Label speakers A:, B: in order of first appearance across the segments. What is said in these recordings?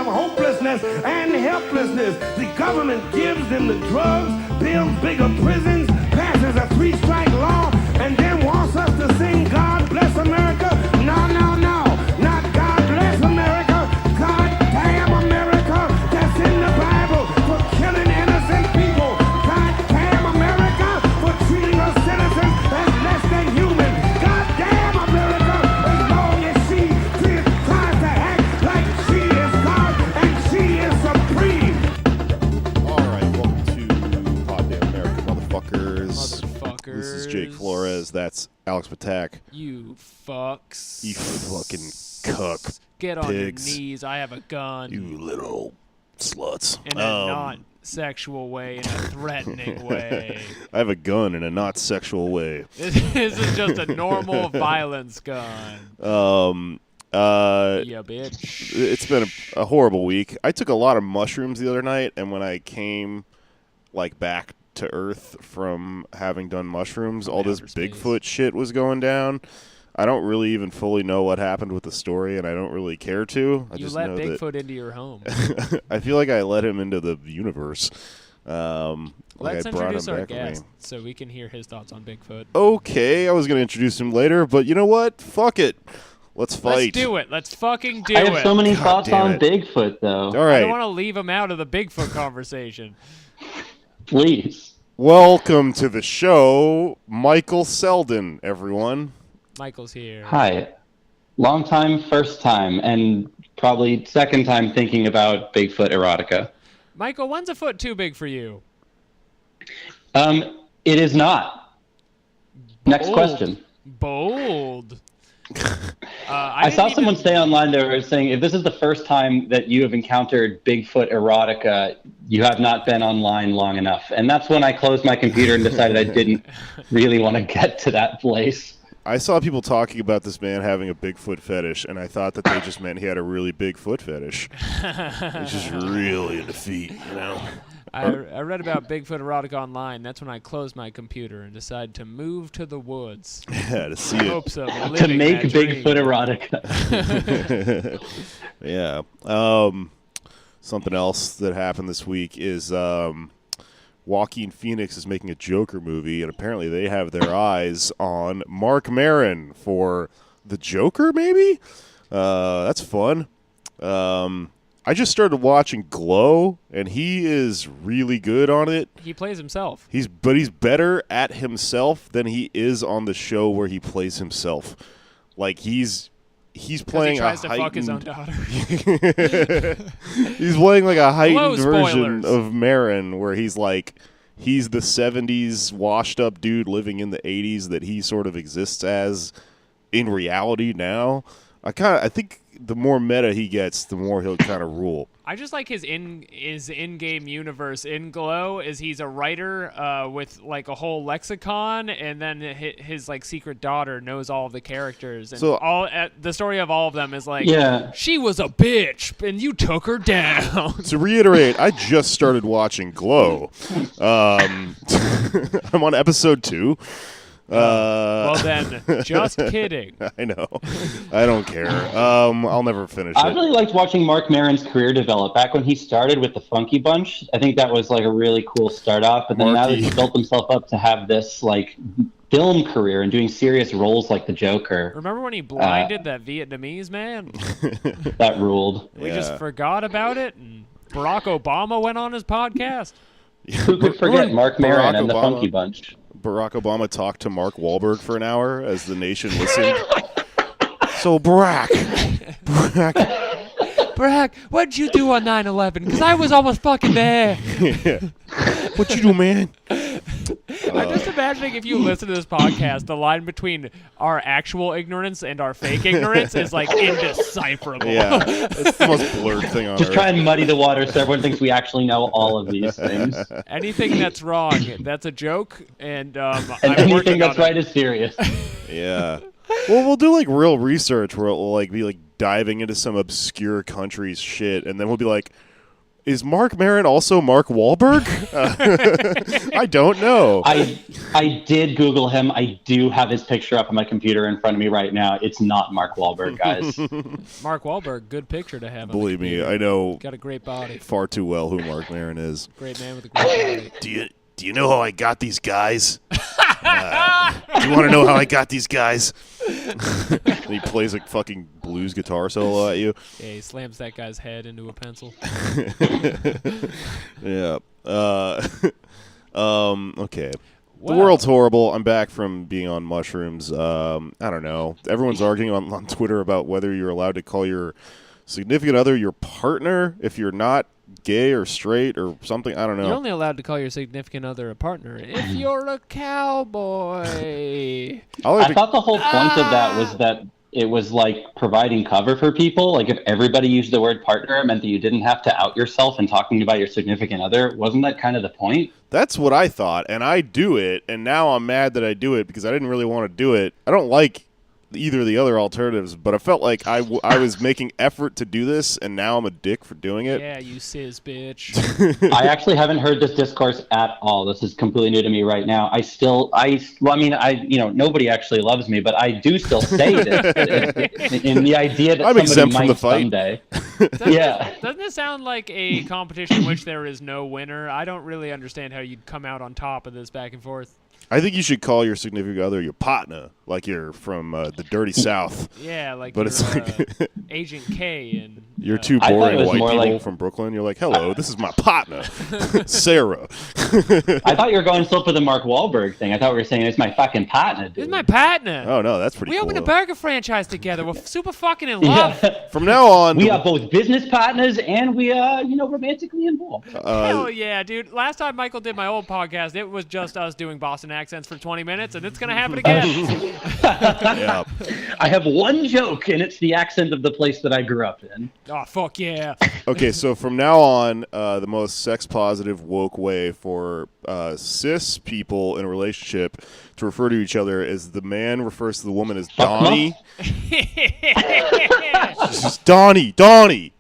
A: of hopelessness and helplessness. The government gives them the drugs, builds bigger prisons, passes a 3-strike law, and then wants us to sing God Bless America. No, no, no, not God Bless America. God damn America. That's in the Bible for killing innocent people. God damn America for treating us citizens as less than human. God damn America as long as she tries to act like she is God and she is supreme.
B: All right, welcome to Pod Damn America, motherfuckers. This is Jake Flores. That's Alex Patak.
C: You fucks.
B: You fucking cuck.
C: Get on
B: pigs.
C: your knees. I have a gun.
B: You little sluts.
C: In a non-sexual way, in a threatening way.
B: I have a gun in a not sexual way.
C: This is just a normal violence gun. Yeah, bitch.
B: It's been a horrible week. I took a lot of mushrooms the other night, and when I came back to Earth from having done mushrooms, all this Bigfoot shit was going down. I don't really even fully know what happened with the story, and I don't really care to.
C: You let Bigfoot into your home.
B: I feel like I let him into the universe.
C: Let's introduce our guest so we can hear his thoughts on Bigfoot.
B: Okay, I was going to introduce him later, but you know what? Fuck it. Let's fight.
C: Let's do it. Let's fucking do it.
D: I have so many thoughts on Bigfoot, though.
B: All right.
C: I don't want to leave him out of the Bigfoot conversation.
D: Please.
B: Welcome to the show, Michael Selden, everyone.
C: Michael's here.
D: Hi. Long time, first time, and probably second time thinking about Bigfoot erotica.
C: Michael, when's a foot too big for you?
D: It is not. Next question.
C: Bold.
D: I saw someone say online, they were saying, if this is the first time that you have encountered Bigfoot erotica, you have not been online long enough. And that's when I closed my computer and decided I didn't really want to get to that place.
B: I saw people talking about this man having a Bigfoot fetish, and I thought that they just meant he had a really big foot fetish. He's just really into feet, you know?
C: I read about Bigfoot erotica online. That's when I closed my computer and decided to move to the woods.
B: Yeah, to see
C: in
B: it.
C: hopes of
D: To
C: living
D: make
C: that
D: Bigfoot
C: dream.
D: erotica.
B: Yeah. Something else that happened this week is Joaquin Phoenix is making a Joker movie, and apparently they have their eyes on Marc Maron for the Joker, maybe? That's fun. I just started watching Glow, and he is really good on it.
C: He plays himself.
B: He's better at himself than he is on the show where he plays himself. Like he's playing
C: he tries
B: a
C: to fuck his own
B: heightened.
C: daughter.
B: He's playing like a heightened version
C: spoilers.
B: of Maron, where he's the 70s washed up dude living in the 80s that he sort of exists as in reality now. I think the more meta he gets, the more he'll kind of rule.
C: I just like his in-game universe in Glow is he's a writer with like a whole lexicon, and then his like secret daughter knows all of the characters, and
B: So-
C: the story of all of them is like,
D: Yeah.
C: she was a bitch and you took her down.
B: To reiterate, I just started watching Glow. I'm on episode 2.
C: Well then, just kidding.
B: I know. I don't care. I'll never finish
D: I
B: it.
D: really liked watching Marc Maron's career develop. Back when he started with the Funky Bunch, I think that was like a really cool start off. But then now that he's built himself up to have this like film career and doing serious roles like the Joker,
C: Remember when he blinded that Vietnamese man?
D: that ruled.
C: We just forgot about it, and Barack Obama went on his podcast.
D: Who could forget Marc Maron
B: Barack
D: and the
B: Obama.
D: Funky Bunch?
B: Barack Obama talked to Mark Wahlberg for an hour as the nation listened. So, Barack,
C: what'd you do on 9/11? Because I was almost fucking there.
B: what you do, man?
C: I'm just imagining if you listen to this podcast, the line between our actual ignorance and our fake ignorance is like indecipherable.
B: Yeah, it's the most blurred thing on
D: Just
B: earth.
D: try and muddy the water so everyone thinks we actually know all of these things.
C: Anything that's wrong, that's a joke, and
D: And
C: I'm
D: anything
C: working
D: that's
C: on
D: right
C: it.
D: is serious.
B: Yeah. Well, we'll do like real research where we'll like be like diving into some obscure country's shit, and then we'll be like, Is Marc Maron also Mark Wahlberg? I don't know.
D: I did Google him. I do have his picture up on my computer in front of me right now. It's not Mark Wahlberg, guys.
C: Mark Wahlberg, good picture to have.
B: Believe me, I know.
C: Got a great body.
B: Far too well who Marc Maron is.
C: Great man with a great body.
B: Do you know how I got these guys? Do you want to know how I got these guys? He plays a fucking blues guitar solo at you.
C: Yeah, he slams that guy's head into a pencil.
B: Yeah. Okay. The world's horrible. I'm back from being on mushrooms. I don't know. Everyone's arguing on Twitter about whether you're allowed to call your significant other your partner if you're not gay or straight or something. I don't know.
C: You're only allowed to call your significant other a partner if you're a cowboy.
D: I thought the whole point of that was that it was like providing cover for people. Like if everybody used the word partner, it meant that you didn't have to out yourself in talking about your significant other. Wasn't that kind of the point?
B: That's what I thought, and I do it, and now I'm mad that I do it because I didn't really want to do it. I don't like either of the other alternatives, but I felt like I was making effort to do this, and now I'm a dick for doing it.
C: Yeah, you cis bitch.
D: I actually haven't heard this discourse at all. This is completely new to me right now. Nobody actually loves me, but I do still say this in the idea that
B: I'm
D: somebody might
B: from the fight.
D: Someday.
C: Doesn't it sound like a competition in which there is no winner? I don't really understand how you'd come out on top of this back and forth.
B: I think you should call your significant other your partner, like you're from the dirty South.
C: Yeah, like
B: but
C: you're,
B: it's like
C: Agent K and
B: you're two boring white people
D: like
B: from Brooklyn. You're like, hello, this is my partner, Sarah.
D: I thought you were going still for the Mark Wahlberg thing. I thought we were saying it's my fucking partner, dude.
C: It's my partner.
B: Oh no, that's pretty
C: We
B: cool.
C: opened a burger franchise together. We're super fucking in love.
D: Yeah.
B: From now on,
D: we are both business partners and we are, romantically involved.
C: Hell yeah, dude. Last time Michael did my old podcast, it was just us doing Boston accents for 20 minutes, and it's going to happen again.
B: yeah.
D: I have one joke, and it's the accent of the place that I grew up in.
C: Oh, fuck yeah.
B: Okay, so from now on, the most sex-positive, woke way for cis people in a relationship to refer to each other is the man refers to the woman as Donnie. Just Donnie,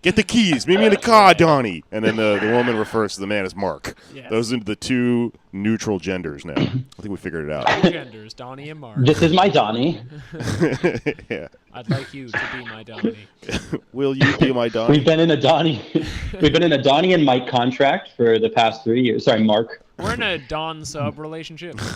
B: get the keys. Meet me in the car, Donnie. And then the woman refers to the man as Mark.
C: Yes.
B: Those are the two neutral genders now. I think we figured it out.
C: Two genders, Donnie and Mark.
D: This is my Donnie.
B: Yeah.
C: I'd like you to be my Donnie.
B: Will you be my Donnie?
D: We've been in a Donnie and Mike contract for the past 3 years. Sorry, Mark.
C: We're in a Don sub relationship.
B: I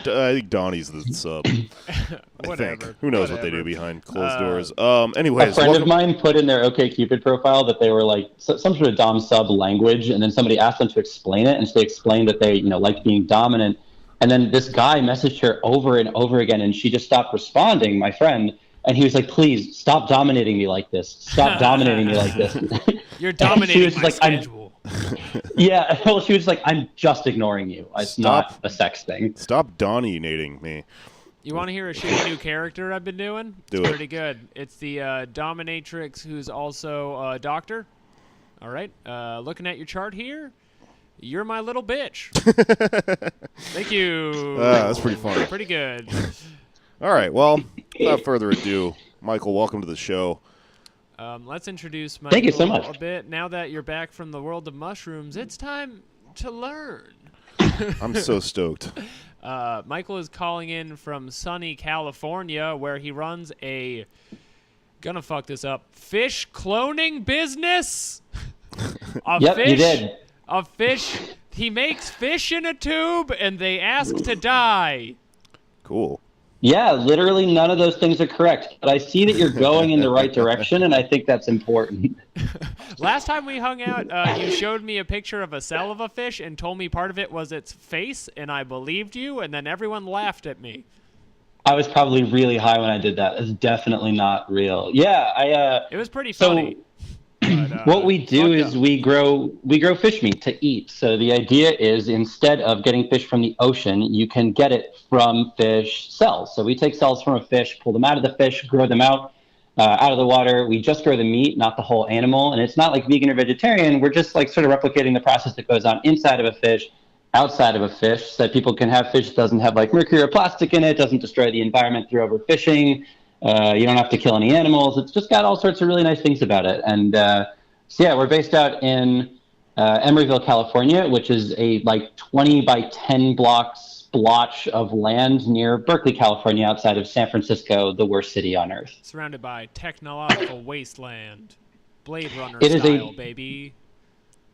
B: think Donnie's the sub. I think. Who knows what they do behind closed doors? Anyways,
D: a friend of mine put in their OkCupid profile that they were like some sort of dom sub language, and then somebody asked them to explain it, and so they explained that they liked being dominant. And then this guy messaged her over and over again, and she just stopped responding, my friend. And he was like, please, stop dominating me like this. Stop dominating me like this.
C: You're dominating my
D: like,
C: schedule.
D: Yeah, well, she was like, I'm just ignoring you. It's not a sex thing.
B: Stop dominating me.
C: You want to hear a shitty new character I've been doing?
B: Do
C: it's
B: it.
C: pretty good. It's the Dominatrix who's also a doctor. All right, looking at your chart here. You're my little bitch. Thank you.
B: That's pretty funny.
C: Pretty good.
B: All right, well, without further ado, Michael, welcome to the show.
C: Let's introduce Michael
D: Thank you so much.
C: a bit. Now that you're back from the world of mushrooms, it's time to learn.
B: I'm so stoked.
C: Michael is calling in from sunny California, where he runs a, gonna fuck this up, fish cloning business.
D: Yep, you did.
C: A fish. He makes fish in a tube, and they ask to die.
B: Cool.
D: Yeah, literally none of those things are correct. But I see that you're going in the right direction, and I think that's important.
C: Last time we hung out, you showed me a picture of a cell of a fish and told me part of it was its face, and I believed you, and then everyone laughed at me.
D: I was probably really high when I did that. It's definitely not real. Yeah,
C: It was pretty funny. But,
D: what we do is we grow fish meat to eat. So the idea is instead of getting fish from the ocean, you can get it from fish cells. So we take cells from a fish, pull them out of the fish, grow them out of the water. We just grow the meat, not the whole animal. And it's not like vegan or vegetarian. We're just like sort of replicating the process that goes on inside of a fish, outside of a fish, so that people can have fish that doesn't have like mercury or plastic in it, doesn't destroy the environment through overfishing. You don't have to kill any animals. It's just got all sorts of really nice things about it. And so yeah, we're based out in Emeryville, California, which is a like 20 by 10 block splotch of land near Berkeley, California, outside of San Francisco, the worst city on earth.
C: Surrounded by technological wasteland. Blade Runner
D: It is
C: style, baby.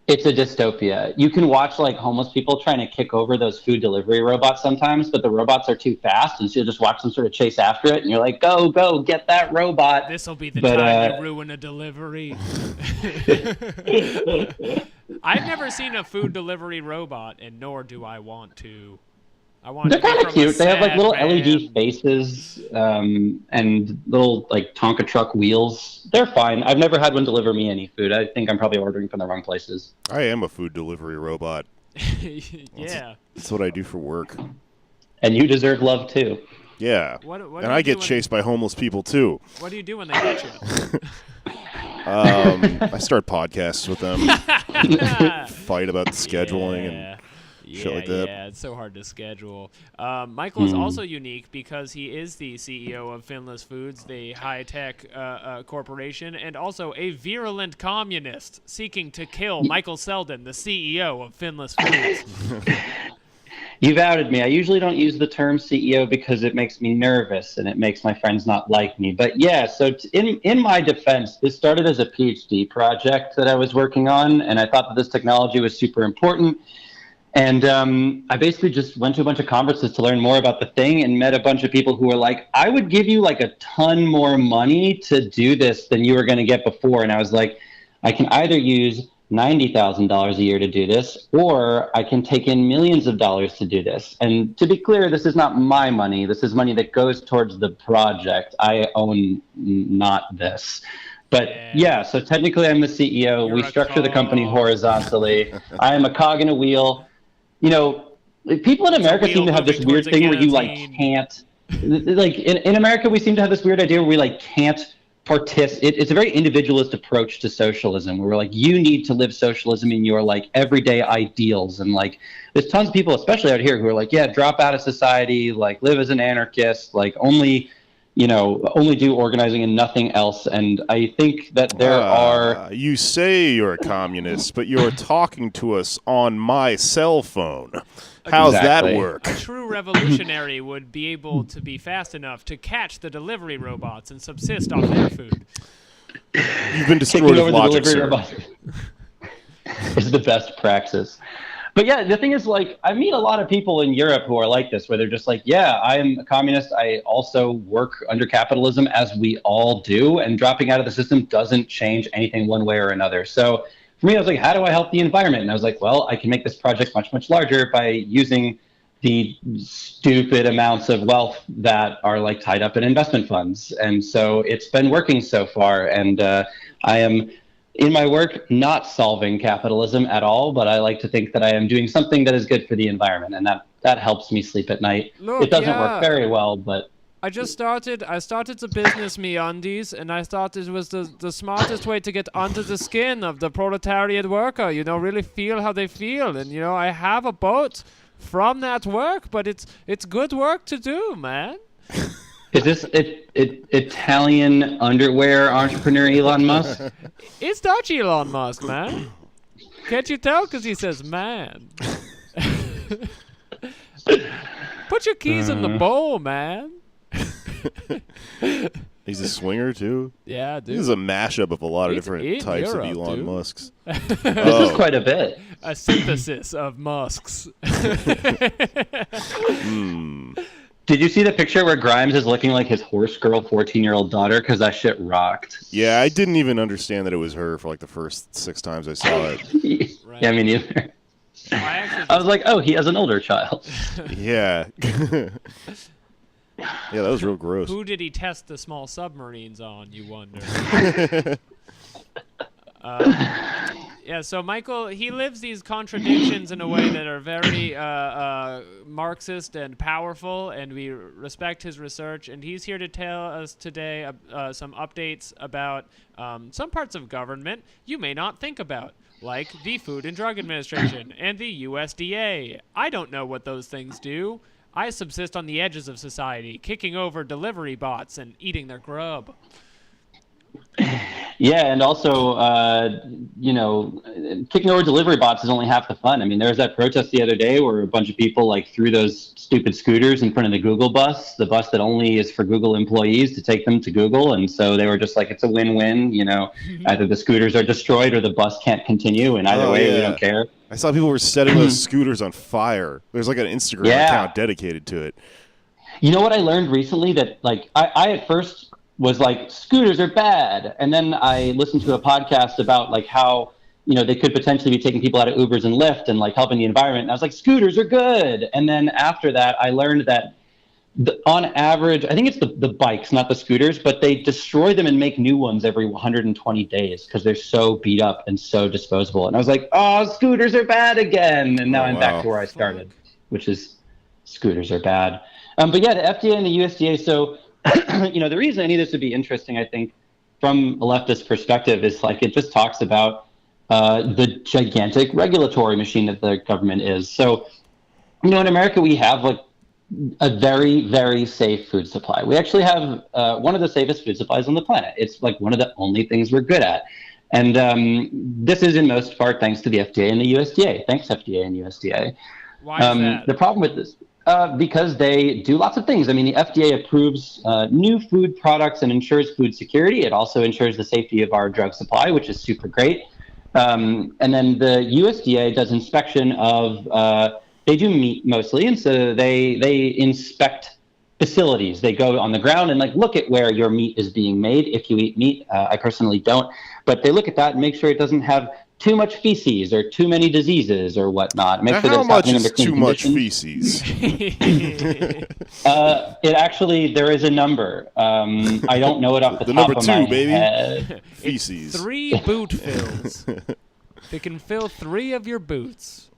D: It's a dystopia. You can watch like homeless people trying to kick over those food delivery robots sometimes, but the robots are too fast, and so you'll just watch them sort of chase after it, and you're like, go, get that robot.
C: This'll be the time you ruin a delivery. I've never seen a food delivery robot, and nor do I want to.
D: They're kind of cute. They have like little LED faces and little like Tonka truck wheels. They're fine. I've never had one deliver me any food. I think I'm probably ordering from the wrong places.
B: I am a food delivery robot.
C: Yeah.
B: That's what I do for work.
D: And you deserve love too.
B: Yeah.
C: What
B: and I get chased by homeless people too.
C: What do you do when they get you?
B: I start podcasts with them. Fight about scheduling and shit like that.
C: Yeah, it's so hard to schedule. Michael is also unique because he is the CEO of Finless Foods, the high-tech corporation, and also a virulent communist seeking to kill Michael Selden, the CEO of Finless Foods.
D: You've outed me. I usually don't use the term CEO because it makes me nervous and it makes my friends not like me. But yeah, so in my defense, this started as a PhD project that I was working on, and I thought that this technology was super important. And I basically just went to a bunch of conferences to learn more about the thing and met a bunch of people who were like, I would give you like a ton more money to do this than you were going to get before. And I was like, I can either use $90,000 a year to do this, or I can take in millions of dollars to do this. And to be clear, this is not my money. This is money that goes towards the project. I own not this. But yeah, so technically I'm the CEO. We structure the company horizontally. I am a cog in a wheel. You know, people in America seem to have this weird thing where you like can't, like in America, we seem to have this weird idea where we like can't participate. It's a very individualist approach to socialism where we're like, you need to live socialism in your like everyday ideals. And like, there's tons of people, especially out here, who are like, yeah, drop out of society, like live as an anarchist, like only do organizing and nothing else. And I think that there are...
B: You say you're a communist, but you're talking to us on my cell phone. How's that work?
C: A true revolutionary would be able to be fast enough to catch the delivery robots and subsist off their food.
B: You've been destroyed with logic, sir.
D: It's the best praxis. But yeah, the thing is, like, I meet a lot of people in Europe who are like this, where they're just like, yeah, I am a communist. I also work under capitalism, as we all do. And dropping out of the system doesn't change anything one way or another. So for me, I was like, how do I help the environment? And I was like, well, I can make this project much, much larger by using the stupid amounts of wealth that are like tied up in investment funds. And so it's been working so far. And I am... in my work, not solving capitalism at all, but I like to think that I am doing something that is good for the environment, and that helps me sleep at night.
C: Look,
D: it doesn't work very well, but...
C: I started the business MeUndies, and I thought it was the smartest way to get under the skin of the proletariat worker, really feel how they feel. And, I have a boat from that work, but it's good work to do, man.
D: Is this Italian underwear entrepreneur Elon Musk?
C: It's Dutch Elon Musk, man. Can't you tell? Because he says man. Put your keys in the bowl, man.
B: He's a swinger, too?
C: Yeah, dude.
B: This is a mashup of a lot of different types of Elon Musks.
D: This is quite a bit.
C: A synthesis of Musks.
D: Did you see the picture where Grimes is looking like his horse girl 14-year-old daughter? Because that shit rocked.
B: Yeah, I didn't even understand that it was her for like the first 6 times I saw it.
C: Right.
D: Yeah, me neither. I was like, oh, he has an older child.
B: Yeah. Yeah, that was real gross.
C: Who did he test the small submarines on, you wonder? Yeah, so Michael, he lives these contradictions in a way that are very Marxist and powerful, and we respect his research. And he's here to tell us today some updates about some parts of government you may not think about, like the Food and Drug Administration and the USDA. I don't know what those things do. I subsist on the edges of society, kicking over delivery bots and eating their grub.
D: Yeah, and also, kicking over delivery bots is only half the fun. I mean, there was that protest the other day where a bunch of people like threw those stupid scooters in front of the Google bus, the bus that only is for Google employees to take them to Google. And so they were just like, it's a win-win. Either the scooters are destroyed or the bus can't continue. And either way, we don't care.
B: I saw people were setting those scooters on fire. There's like an Instagram account dedicated to it.
D: You know what I learned recently? That like I at first was like, scooters are bad. And then I listened to a podcast about like how, they could potentially be taking people out of Ubers and Lyft and like helping the environment. And I was like, scooters are good. And then after that, I learned that on average, I think it's the bikes, not the scooters, but they destroy them and make new ones every 120 days because they're so beat up and so disposable. And I was like, oh, scooters are bad again. And now I'm back to where I started, which is scooters are bad. But yeah, the FDA and the USDA. So, the reason any of this would be interesting, I think, from a leftist perspective is like it just talks about the gigantic regulatory machine that the government is. So, in America, we have like a very, very safe food supply. We actually have one of the safest food supplies on the planet. It's like one of the only things we're good at. And this is in most part thanks to the FDA and the USDA. Thanks, FDA and USDA.
C: Why is that?
D: The problem with this, because they do lots of things. I mean, the FDA approves new food products and ensures food security. It also ensures the safety of our drug supply, which is super great. And then the USDA does inspection of, they do meat mostly, and so they inspect facilities. They go on the ground and like look at where your meat is being made. If you eat meat, I personally don't, but they look at that and make sure it doesn't have too much feces or too many diseases or whatnot. Make sure
B: how much is too
D: conditions.
B: much feces?
D: It actually, there is a number. I don't know it off the top
B: number
D: of
B: two,
D: my
B: baby.
D: head.
B: Feces.
C: 3 boot fills. They can fill 3 of your boots.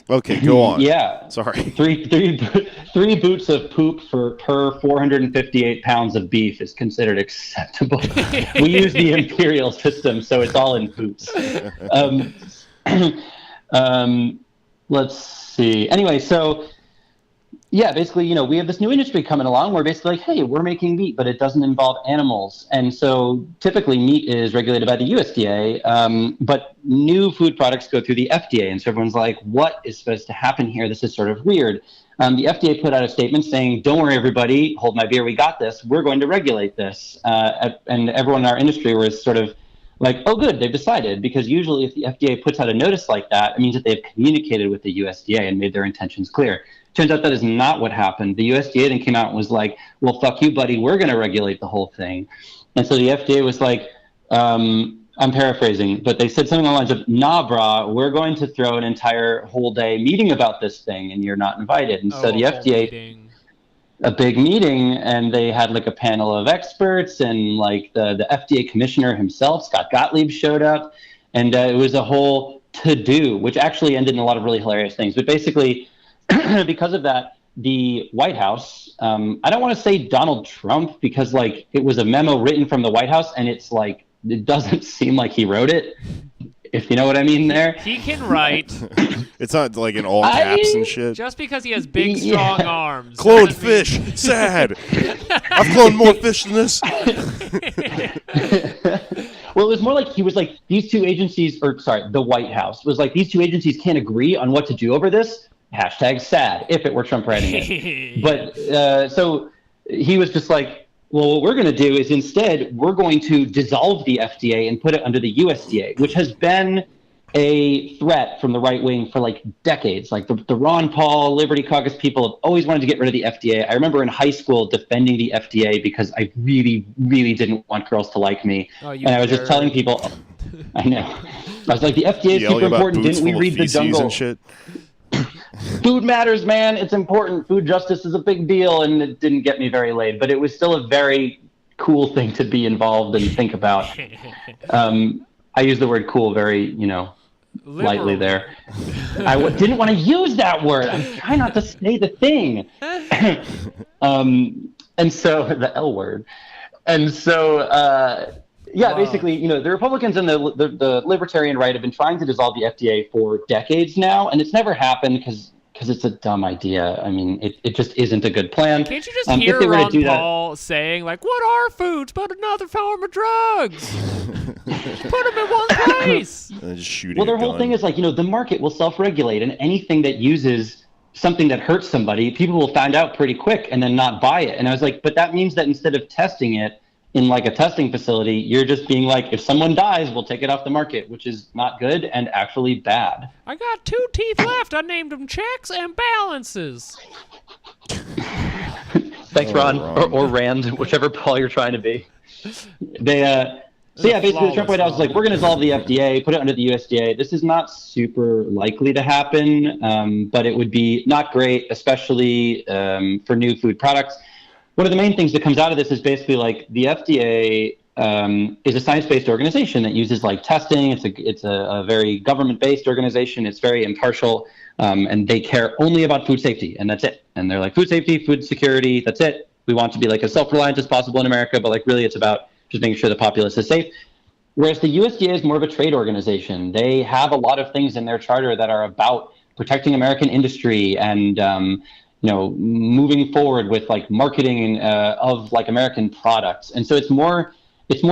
B: Okay, go on.
D: Yeah.
B: Sorry.
D: Three boots of poop per 458 pounds of beef is considered acceptable. We use the imperial system, so it's all in boots. Let's see. Anyway, so yeah, basically, we have this new industry coming along where basically like, hey, we're making meat, but it doesn't involve animals. And so typically meat is regulated by the USDA, but new food products go through the FDA. And so everyone's like, what is supposed to happen here? This is sort of weird. The FDA put out a statement saying, don't worry, everybody, hold my beer, we got this. We're going to regulate this. And everyone in our industry was sort of like, oh, good, they've decided. Because usually if the FDA puts out a notice like that, it means that they've communicated with the USDA and made their intentions clear. Turns out that is not what happened. The USDA then came out and was like, well, fuck you, buddy. We're going to regulate the whole thing. And so the FDA was like, I'm paraphrasing, but they said something along the lines of, nah, brah, we're going to throw an entire whole day meeting about this thing, and you're not invited. And so the FDA, a big meeting, and they had like a panel of experts, and like the FDA commissioner himself, Scott Gottlieb, showed up. And it was a whole to-do, which actually ended in a lot of really hilarious things. But basically, because of that, the White House, I don't want to say Donald Trump because like it was a memo written from the White House and it's like, it doesn't seem like he wrote it, if you know what I mean there.
C: He can write.
B: It's not like in all caps and shit.
C: Just because he has big, strong arms.
B: Cloned fish. Sad. I've cloned more fish than this.
D: Well, it was more like he was like, these two agencies, the White House was like, these two agencies can't agree on what to do over this. Hashtag sad, if it were Trump writing it. But so he was just like, well, what we're going to do is instead, we're going to dissolve the FDA and put it under the USDA, which has been a threat from the right wing for like decades. Like the Ron Paul Liberty Caucus people have always wanted to get rid of the FDA. I remember in high school defending the FDA because I really, really didn't want girls to like me. And I was just telling people, I know. I was like, the FDA is super important. Didn't we read The Jungle?
B: And shit.
D: Food matters, man. It's important. Food justice is a big deal, and it didn't get me very laid, but it was still a very cool thing to be involved and think about. I use the word cool very, lightly there. I didn't want to use that word. I'm trying not to say the thing. And so, the L word. And so, basically, the Republicans and the libertarian right have been trying to dissolve the FDA for decades now, and it's never happened because because it's a dumb idea. I mean, it just isn't a good plan.
C: Can't you just hear Ron Paul saying, like, what are foods but another form of drugs? Just put them in one place.
B: And just shooting
D: well, their whole thing is like, the market will self-regulate, and anything that uses something that hurts somebody, people will find out pretty quick and then not buy it. And I was like, but that means that instead of testing it in like a testing facility, you're just being like, if someone dies, we'll take it off the market, which is not good and actually bad.
C: I got 2 teeth left. I named them checks and balances.
D: Thanks, Ron, or Rand, whichever Paul you're trying to be. Basically the Trump White House was like, we're going to dissolve the FDA, put it under the USDA. This is not super likely to happen, but it would be not great, especially for new food products. One of the main things that comes out of this is basically like the FDA is a science-based organization that uses like testing. It's a very government-based organization. It's very impartial, and they care only about food safety, and that's it. And they're like, food safety, food security, that's it. We want to be like as self-reliant as possible in America, but like really it's about just making sure the populace is safe. Whereas the USDA is more of a trade organization. They have a lot of things in their charter that are about protecting American industry and moving forward with like marketing of like American products. And so it's more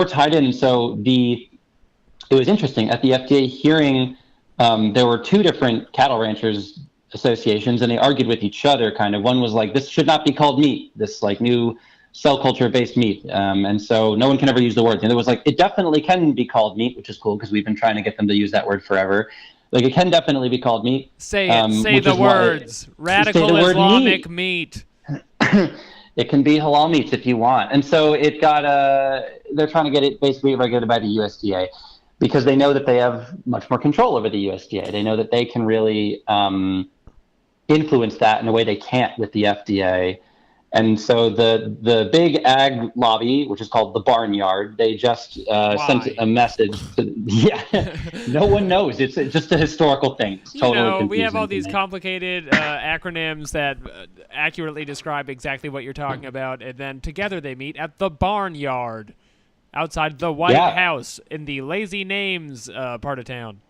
D: tied in. And so it was interesting at the FDA hearing. There were 2 different cattle ranchers associations, and they argued with each other. Kind of one was like, this should not be called meat. This like new cell culture based meat. And so no one can ever use the word. And it was like, it definitely can be called meat, which is cool because we've been trying to get them to use that word forever. Like it can definitely be called meat.
C: Say it. Say the words. Radical Islamic meat.
D: It can be halal meats if you want. And so it got they're trying to get it basically regulated by the USDA because they know that they have much more control over the USDA. They know that they can really influence that in a way they can't with the FDA. And so the big ag lobby, which is called the Barnyard, they just sent a message. No one knows. It's just a historical thing. It's totally confusing.
C: We have all these complicated acronyms that accurately describe exactly what you're talking about, and then together they meet at the Barnyard outside the White House in the Lazy Names part of town.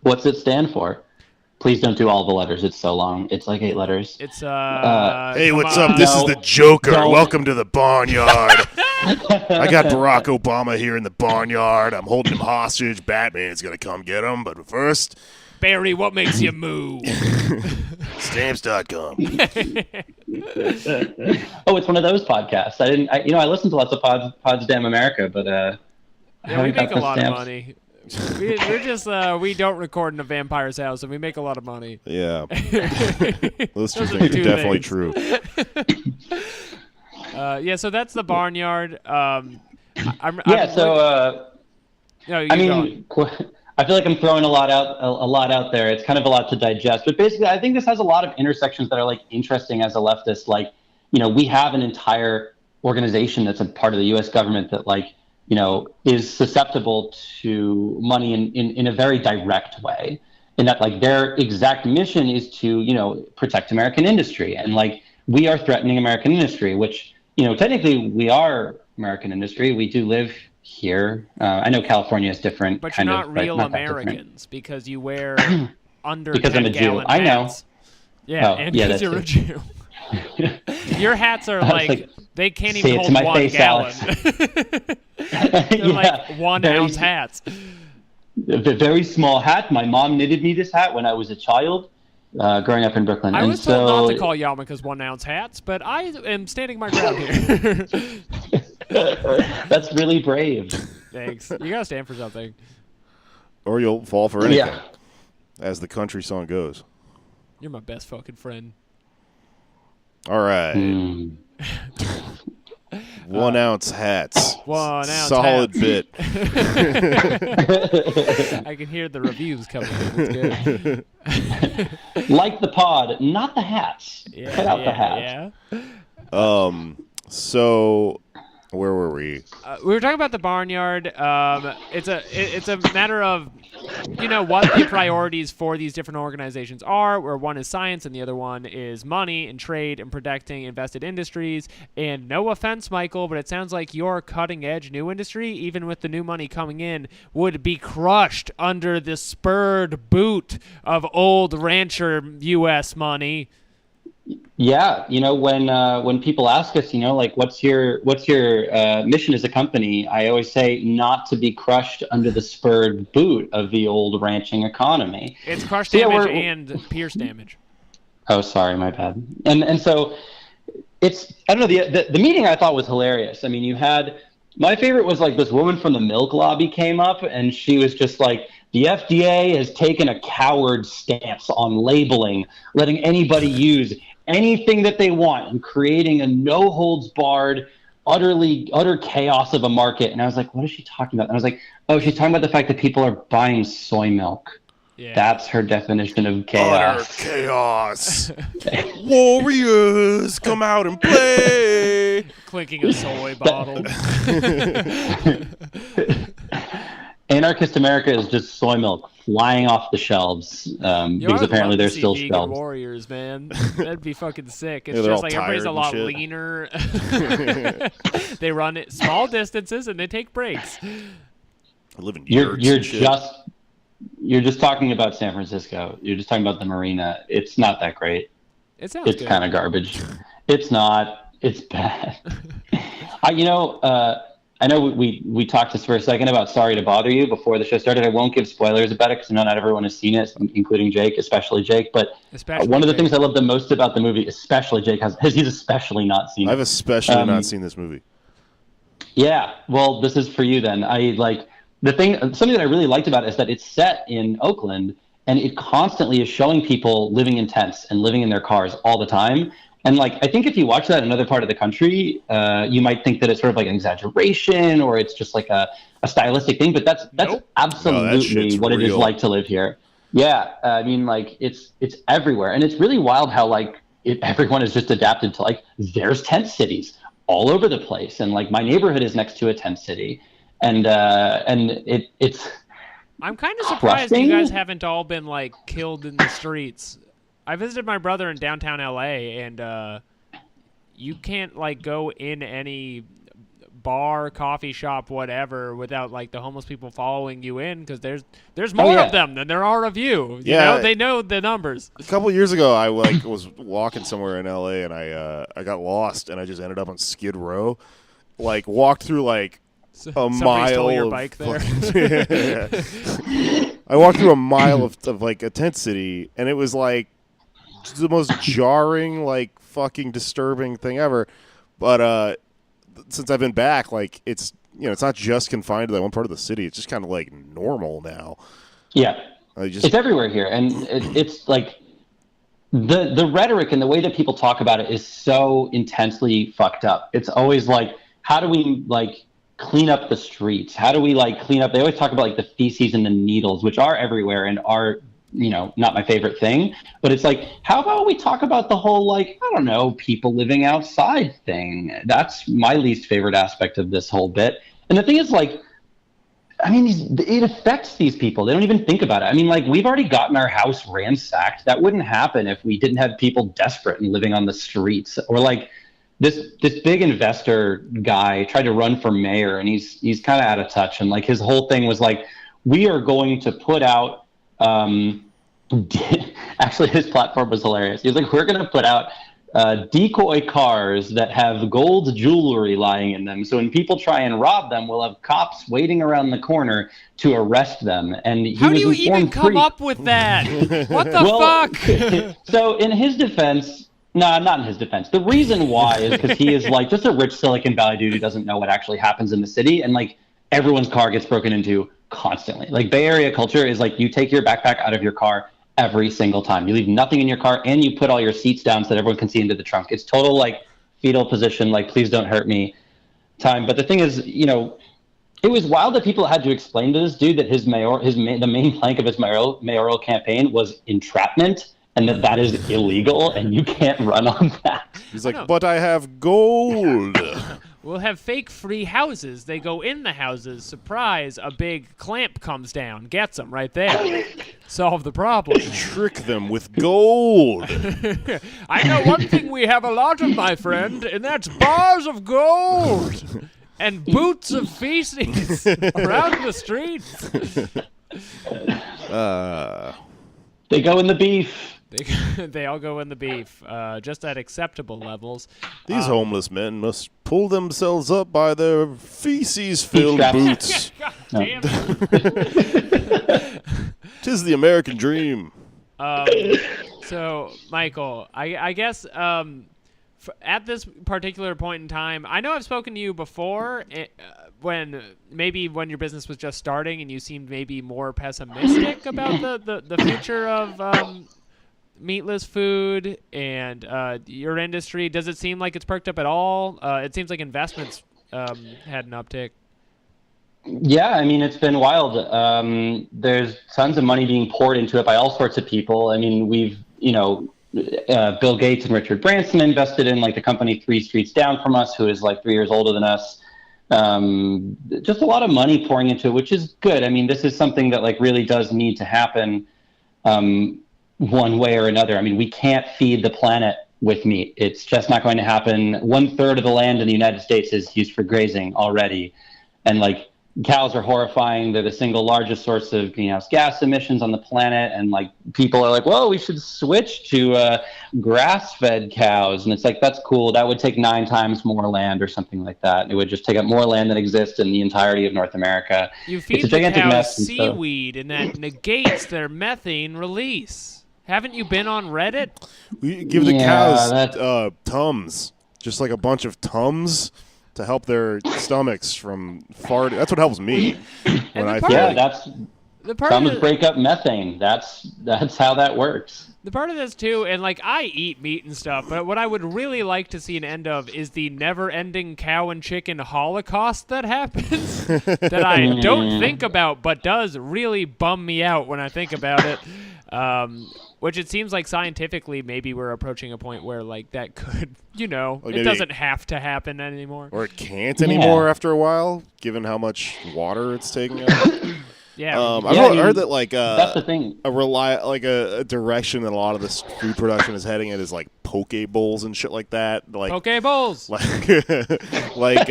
D: What's it stand for? Please don't do all the letters. It's so long. It's like 8 letters.
C: It's
B: hey, what's up? This is the Joker. Welcome to the Barnyard. I got Barack Obama here in the Barnyard. I'm holding him hostage. Batman's gonna come get him, but first,
C: Barry, what makes you move?
B: Stamps.com.
D: Oh, it's one of those podcasts. I listen to lots of Pods Damn America, but
C: we make a lot of money. We don't record in a vampire's house, and we make a lot of money.
B: Yeah. Those 2 things are definitely true.
C: So that's the Barnyard.
D: I feel like I'm throwing a lot out there. It's kind of a lot to digest, but basically, I think this has a lot of intersections that are like interesting as a leftist. Like, we have an entire organization that's a part of the U.S. government that is susceptible to money in a very direct way, in that like their exact mission is to protect American industry, and like we are threatening American industry, which technically we are American industry. We do live here. I know California is different,
C: but you're not real Americans because you wear under
D: because I'm a Jew. I know.
C: And because you're a Jew. Your hats are like they can't even hold 1 gallon. They're like 1 ounce hats.
D: A very small hat. My mom knitted me this hat when I was a child, growing up in Brooklyn.
C: I was told not to call yarmulkes 1 ounce hats, but I am standing my ground here.
D: That's really brave.
C: Thanks. You gotta stand for something.
B: Or you'll fall for anything, as the country song goes.
C: You're my best fucking friend.
B: All right. 1 ounce hats.
C: 1 ounce
B: Solid
C: hats.
B: bit.
C: I can hear the reviews coming in. It's good.
D: Like the pod, not the hats. Cut out the hats.
B: So Where were we?
C: We were talking about the Barnyard. It's a matter of, what the priorities for these different organizations are, where one is science and the other one is money and trade and protecting invested industries. And no offense, Michael, but it sounds like your cutting-edge new industry, even with the new money coming in, would be crushed under the spurred boot of old rancher U.S. money.
D: Yeah, when people ask us, like what's your mission as a company, I always say not to be crushed under the spurred boot of the old ranching economy.
C: It's crush damage and pierce damage.
D: Oh, sorry, my bad. And so it's, I don't know, the meeting I thought was hilarious. I mean, you had, my favorite was like this woman from the milk lobby came up and she was just like, the FDA has taken a coward stance on labeling, letting anybody use anything that they want and creating a no-holds-barred, utter chaos of a market. And I was like, what is she talking about? And I was like, oh, she's talking about the fact that people are buying soy milk. Yeah. That's her definition of chaos.
B: Utter chaos. Warriors, come out and play.
C: Clinking a soy bottle.
D: Anarchist America is just soy milk flying off the shelves because apparently there's still shelves.
C: Warriors, man, that'd be fucking sick. It's just like everybody's a lot leaner. They run it small distances and they take breaks.
B: I live in yurts.
D: You're just talking about San Francisco. You're just talking about the marina. It's not that great.
C: It sounds
D: It's kind of garbage. It's not. It's bad. I know we talked just for a second about Sorry to Bother You before the show started. I won't give spoilers about it because I know not everyone has seen it, including Jake, especially Jake. But one of the things I love the most about the movie, especially Jake, he's especially not seen it.
B: I've especially not seen this movie.
D: Yeah, well, this is for you then. Something that I really liked about it is that it's set in Oakland, and it constantly is showing people living in tents and living in their cars all the time. And I think if you watch that in another part of the country, you might think that it's sort of like an exaggeration or it's just like a stylistic thing. But that's absolutely what it is like to live here. Yeah, I mean, it's everywhere, and it's really wild how everyone is just adapted to there's tent cities all over the place, and my neighborhood is next to a tent city, and it's.
C: I'm kind of surprised you guys haven't all been killed in the streets. I visited my brother in downtown LA, and you can't go in any bar, coffee shop, whatever, without the homeless people following you in, because there's more of them than there are of you. You know, they know the numbers.
B: A couple of years ago, I was walking somewhere in LA, and I got lost, and I just ended up on Skid Row. Walked through a mile.
C: Stole your bike there.
B: I walked through a mile of a tent city, and it was the most jarring, fucking disturbing thing ever. But since I've been back, it's it's not just confined to that one part of the city. It's just kind of normal now.
D: Yeah, it's everywhere here, and it's the rhetoric and the way that people talk about it is so intensely fucked up. It's always how do we clean up the streets? How do we clean up? They always talk about the feces and the needles, which are everywhere and are not my favorite thing, but it's how about we talk about the whole I don't know, people living outside thing. That's my least favorite aspect of this whole bit. And the thing is it affects these people. They don't even think about it. I mean, we've already gotten our house ransacked. That wouldn't happen if we didn't have people desperate and living on the streets. Or this big investor guy tried to run for mayor, and he's kind of out of touch. And his whole thing was we are going to put out. Actually, his platform was hilarious. He was we're going to put out decoy cars that have gold jewelry lying in them. So when people try and rob them, we'll have cops waiting around the corner to arrest them. And
C: how do you even come up with that? What the fuck?
D: So in his defense, not in his defense. The reason why is because he is just a rich Silicon Valley dude who doesn't know what actually happens in the city. And everyone's car gets broken into constantly. Bay Area culture is you take your backpack out of your car every single time. You leave nothing in your car, and you put all your seats down so that everyone can see into the trunk. It's total fetal position, please don't hurt me time. But the thing is, it was wild that people had to explain to this dude that the main plank of his mayoral campaign was entrapment, and that is illegal, and you can't run on that.
B: He's but I have gold.
C: We'll have fake free houses. They go in the houses. Surprise, a big clamp comes down. Gets them right there. Solve the problem.
B: Trick them with gold.
C: I know one thing we have a lot of, my friend, and that's bars of gold and boots of feces around the streets.
D: They go in the beef.
C: They all go in the beef, just at acceptable levels.
B: These homeless men must pull themselves up by their feces-filled boots.
C: God damn it.
B: 'Tis the American dream.
C: So, Michael, I guess at this particular point in time, I know I've spoken to you before when your business was just starting and you seemed maybe more pessimistic about the future of Meatless Food and your industry. Does it seem like it's perked up at all? It seems like investments had an uptick.
D: Yeah, I mean, it's been wild. There's tons of money being poured into it by all sorts of people. I mean, we've, Bill Gates and Richard Branson invested in like the company 3 streets down from us, who is like 3 years older than us. Just a lot of money pouring into it, which is good. I mean, this is something that like really does need to happen one way or another. I mean, we can't feed the planet with meat. It's just not going to happen. 1/3 of the land in the United States is used for grazing already. And like, cows are horrifying. They're the single largest source of greenhouse gas emissions on the planet. And like, people are like, whoa, we should switch to grass-fed cows. And it's like, that's cool. That would take 9 times more land or something like that. It would just take up more land than exists in the entirety of North America.
C: You feed the cows seaweed, and that negates their methane release. Haven't you been on Reddit?
B: We give the cows Tums, just like a bunch of Tums to help their stomachs from farting. That's what helps me when I feel like...
D: that's the part. Tums break up methane. That's how that works.
C: The part of this too, and like, I eat meat and stuff, but what I would really like to see an end of is the never-ending cow and chicken holocaust that happens that I don't think about, but does really bum me out when I think about it. Which it seems like scientifically maybe we're approaching a point where like that could, like it doesn't have to happen anymore.
B: Or it can't anymore after a while, given how much water it's taking up. I heard that like
D: that's the thing.
B: A direction that a lot of this food production is heading in is like poke bowls and shit like that. Like
C: poke bowls.
B: Like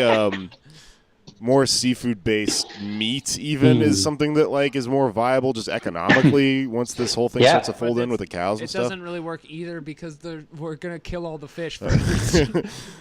B: more seafood-based meat even is something that like is more viable just economically once this whole thing starts to fold in with the cows and stuff.
C: It doesn't really work either because we're going to kill all the fish first.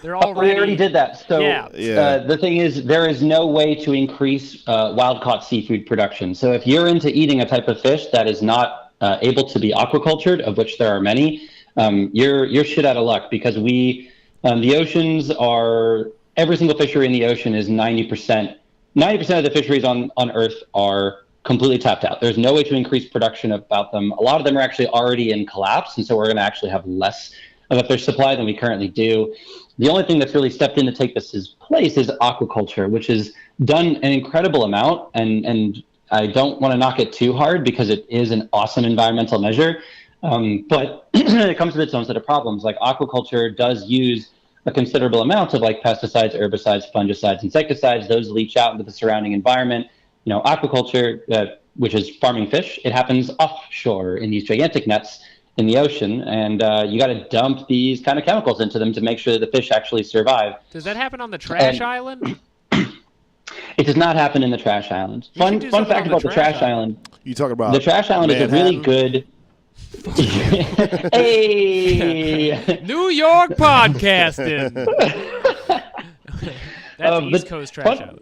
C: They're already...
D: We already did that. So the thing is, there is no way to increase wild-caught seafood production. So if you're into eating a type of fish that is not able to be aquacultured, of which there are many, you're shit out of luck because the oceans are... Every single fishery in the ocean is 90% of the fisheries on Earth are completely tapped out. There's no way to increase production about them. A lot of them are actually already in collapse, and so we're going to actually have less of a fish supply than we currently do. The only thing that's really stepped in to take this place is aquaculture, which has done an incredible amount, and I don't want to knock it too hard because it is an awesome environmental measure, but it comes with its own set of problems. Like, aquaculture does use a considerable amount of like pesticides, herbicides, fungicides, insecticides. Those leach out into the surrounding environment. Aquaculture, which is farming fish, it happens offshore in these gigantic nets in the ocean, and you got to dump these kind of chemicals into them to make sure that the fish actually survive.
C: Does that happen on the trash island?
D: It does not happen in the trash island. Fun fact about the trash island.
B: You talk about
D: the trash island
B: Manhattan?
D: Is a really good. Hey,
C: New York podcasting. That's East Coast trash island.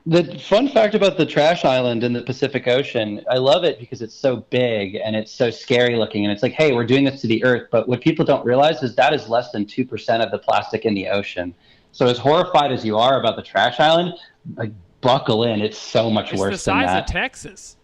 D: The fun fact about the trash island in the Pacific Ocean, I love it because it's so big and it's so scary looking, and it's like, hey, we're doing this to the Earth, but what people don't realize is that is less than 2% of the plastic in the ocean. So as horrified as you are about the trash island, like, buckle in. It's so much worse than that.
C: It's the size of Texas.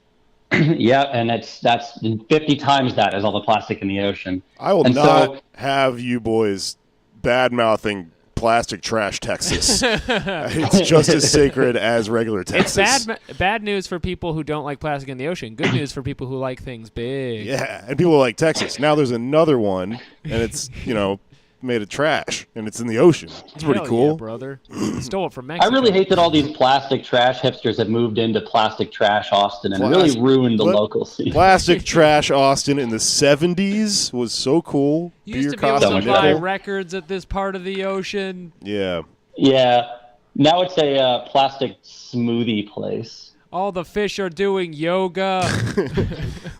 D: Yeah, and that's 50 times that as all the plastic in the ocean.
B: I will not have you boys bad-mouthing plastic trash Texas. It's just as sacred as regular Texas.
C: It's bad news for people who don't like plastic in the ocean. Good news for people who like things big.
B: Yeah, and people like Texas. Now there's another one, and it's, made of trash, and it's in the ocean. It's pretty
C: Hell
B: cool.
C: yeah, brother. Stole it from Mexico.
D: I really hate that all these plastic trash hipsters have moved into plastic trash Austin and really ruined the local scene.
B: Plastic trash Austin in the 70s was so cool.
C: You used
B: Beer
C: to be able to
B: costume.
C: buy records at this part of the ocean.
B: Yeah.
D: Yeah. Now it's a plastic smoothie place.
C: All the fish are doing yoga.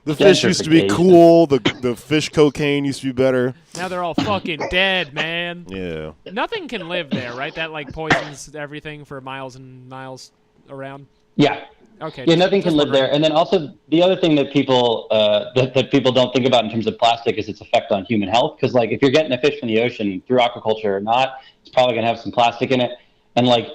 B: The fish used to be cool. The fish cocaine used to be better.
C: Now they're all fucking dead, man.
B: Yeah.
C: Nothing can live there, right? That like poisons everything for miles and miles around.
D: Yeah.
C: Okay.
D: Yeah, nothing can live there. And then also the other thing that people that people don't think about in terms of plastic is its effect on human health. Because like if you're getting a fish from the ocean through aquaculture or not, it's probably gonna have some plastic in it. And like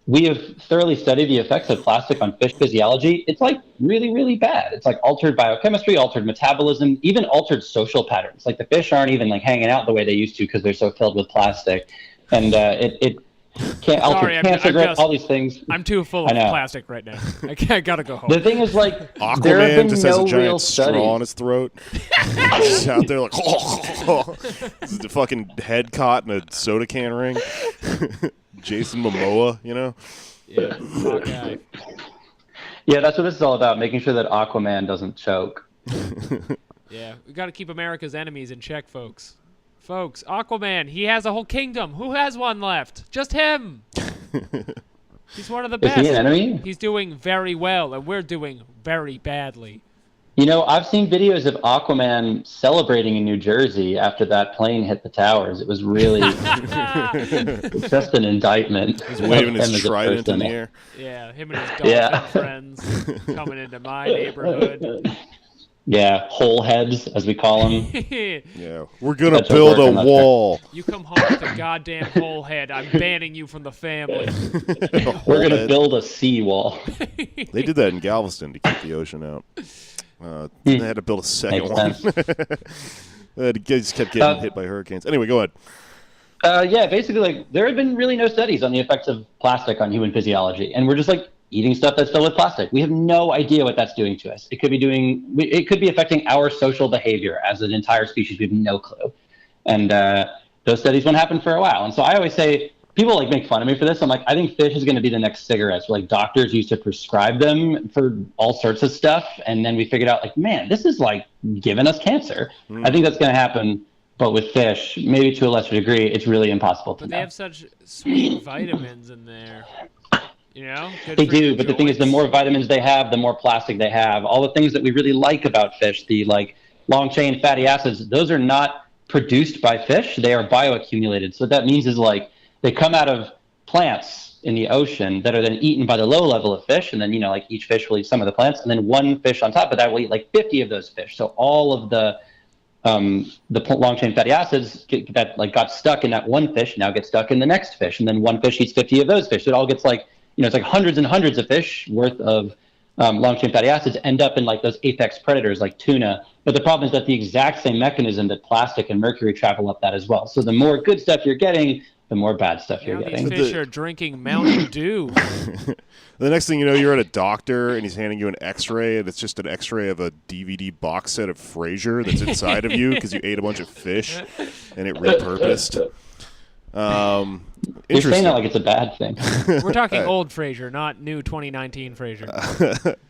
D: we have thoroughly studied the effects of plastic on fish physiology. It's like really, really bad. It's like altered biochemistry, altered metabolism, even altered social patterns. Like the fish aren't even like hanging out the way they used to because they're so filled with plastic. And it can't alter cancer growth, all these things.
C: I'm too full of plastic right now. I gotta go home.
D: The thing is, like,
B: Aquaman
D: there have been
B: just
D: no
B: has a
D: real
B: giant straw in his throat. Just out there like, this is the fucking head caught in a soda can ring. Jason Momoa, you know?
C: Yeah, Hawkeye.
D: Yeah, that's what this is all about, making sure that Aquaman doesn't choke.
C: Yeah, we gotta keep America's enemies in check, folks. Folks, Aquaman, he has a whole kingdom. Who has one left? Just him. He's one of the best.
D: Is he an enemy?
C: He's doing very well, and we're doing very badly.
D: You know, I've seen videos of Aquaman celebrating in New Jersey after that plane hit the towers. It was really just an indictment.
B: He's waving his trident in the air.
C: Yeah, him and his dolphin friends coming into my neighborhood.
D: Yeah, whole heads, as we call them.
B: Yeah, we're going to build a wall.
C: You come home with a goddamn whole head. I'm banning you from the family.
D: We're going to build a seawall.
B: They did that in Galveston to keep the ocean out. They had to build a second one. They just kept getting hit by hurricanes. Anyway, go ahead.
D: Yeah, basically, like, there have been really no studies on the effects of plastic on human physiology. And we're just, like, eating stuff that's filled with plastic. We have no idea what that's doing to us. It could be affecting our social behavior as an entire species. We have no clue. And those studies won't happen for a while. And so I always say, people like make fun of me for this. I'm like, I think fish is going to be the next cigarettes. Like doctors used to prescribe them for all sorts of stuff. And then we figured out like, man, this is like giving us cancer. I think that's going to happen. But with fish, maybe to a lesser degree, it's really impossible to know.
C: But they have such sweet vitamins in there. You know?
D: They do, but the thing is, the more vitamins they have, the more plastic they have. All the things that we really like about fish, the like long-chain fatty acids, those are not produced by fish. They are bioaccumulated. So what that means is like they come out of plants in the ocean that are then eaten by the low level of fish, and then like each fish will eat some of the plants, and then one fish on top of that will eat like 50 of those fish. So all of the long-chain fatty acids that like got stuck in that one fish now get stuck in the next fish, and then one fish eats 50 of those fish. So it all gets like it's like hundreds and hundreds of fish worth of long-chain fatty acids end up in like those apex predators like tuna. But the problem is that the exact same mechanism that plastic and mercury travel up that as well. So the more good stuff you're getting, the more bad stuff you're getting.
C: These fish are drinking Mountain Dew.
B: The next thing you know, you're at a doctor and he's handing you an X-ray, and it's just an X-ray of a DVD box set of Frasier that's inside of you because you ate a bunch of fish and it repurposed.
D: You're saying that like it's a bad thing.
C: We're talking old Frasier, not new 2019 Frasier.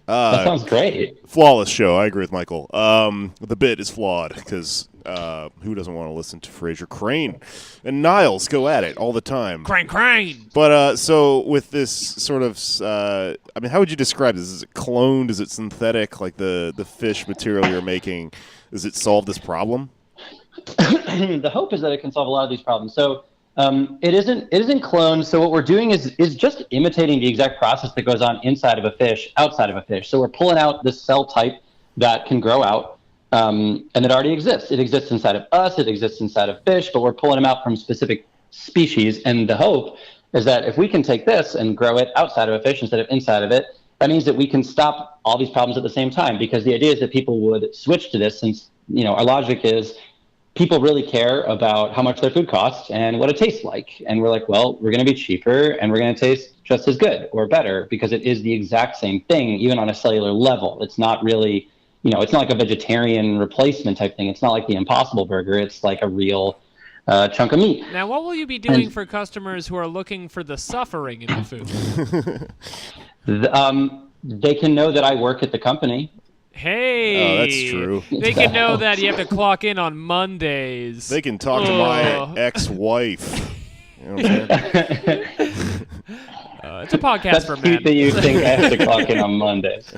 D: That sounds great.
B: Flawless show. I agree with Michael. The bit is flawed because who doesn't want to listen to Frasier? Crane and Niles go at it all the time.
C: Crane.
B: But so with this sort of, I mean, how would you describe this? Is it cloned? Is it synthetic? Like the fish material you're making, does it solve this problem?
D: The hope is that it can solve a lot of these problems. So it isn't cloned. So what we're doing is just imitating the exact process that goes on inside of a fish, outside of a fish. So we're pulling out this cell type that can grow out, and it already exists. It exists inside of us. It exists inside of fish, but we're pulling them out from specific species. And the hope is that if we can take this and grow it outside of a fish instead of inside of it, that means that we can stop all these problems at the same time. Because the idea is that people would switch to this, since our logic is people really care about how much their food costs and what it tastes like. And we're like, well, we're going to be cheaper and we're going to taste just as good or better because it is the exact same thing, even on a cellular level. It's not really, it's not like a vegetarian replacement type thing. It's not like the Impossible Burger. It's like a real chunk of meat.
C: Now, what will you be doing for customers who are looking for the suffering in the food?
D: They can know that I work at the company.
C: Hey,
B: oh, that's true.
C: They can know that you have to clock in on Mondays.
B: They can talk to my ex-wife. You know what I'm saying?
C: It's a podcast
D: That's
C: for
D: cute
C: men.
D: that you think I have to clock in on Mondays.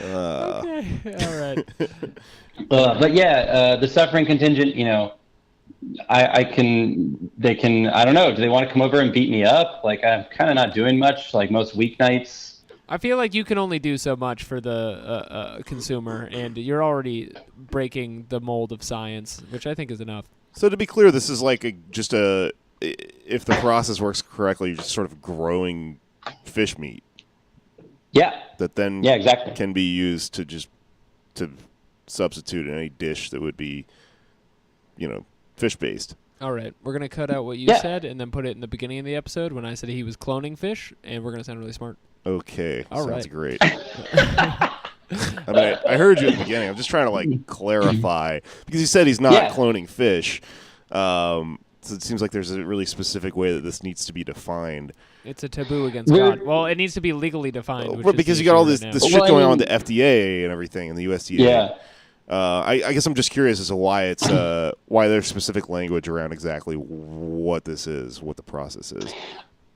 C: Okay, all right.
D: But yeah, the suffering contingent, you know, they can, I don't know, do they want to come over and beat me up? Like, I'm kind of not doing much, like most weeknights.
C: I feel like you can only do so much for the consumer, and you're already breaking the mold of science, which I think is enough.
B: So to be clear, this is like if the process works correctly, you're just sort of growing fish meat.
D: Yeah.
B: That then
D: exactly.
B: can be used to substitute in any dish that would be, fish-based.
C: All right, we're going to cut out what you said and then put it in the beginning of the episode when I said he was cloning fish, and we're going to sound really smart.
B: Okay,
C: All
B: sounds
C: right.
B: great. I mean, I heard you at the beginning. I'm just trying to clarify because you said he's not cloning fish. So it seems like there's a really specific way that this needs to be defined.
C: It's a taboo against God. Well, it needs to be legally defined.
B: Well, because you got all this shit going on with the FDA and everything and the USDA.
D: Yeah.
B: I guess I'm just curious as to why it's why there's specific language around exactly what this is, what the process is.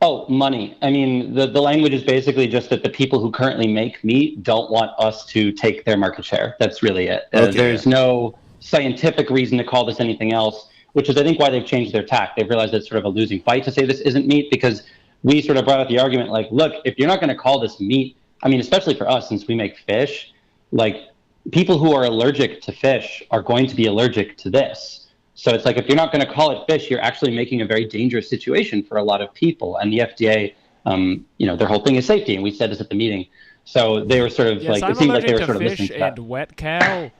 D: Oh, money. I mean, the language is basically just that the people who currently make meat don't want us to take their market share. That's really it. There's no scientific reason to call this anything else, which is, I think, why they've changed their tack. They've realized it's sort of a losing fight to say this isn't meat, because we sort of brought out the argument, like, look, if you're not going to call this meat, I mean, especially for us, since we make fish, like, people who are allergic to fish are going to be allergic to this. So it's like, if you're not going to call it fish, you're actually making a very dangerous situation for a lot of people. And the FDA, their whole thing is safety. And we said this at the meeting. So they were sort of it seemed like they were sort of listening to that.
C: And wet cow.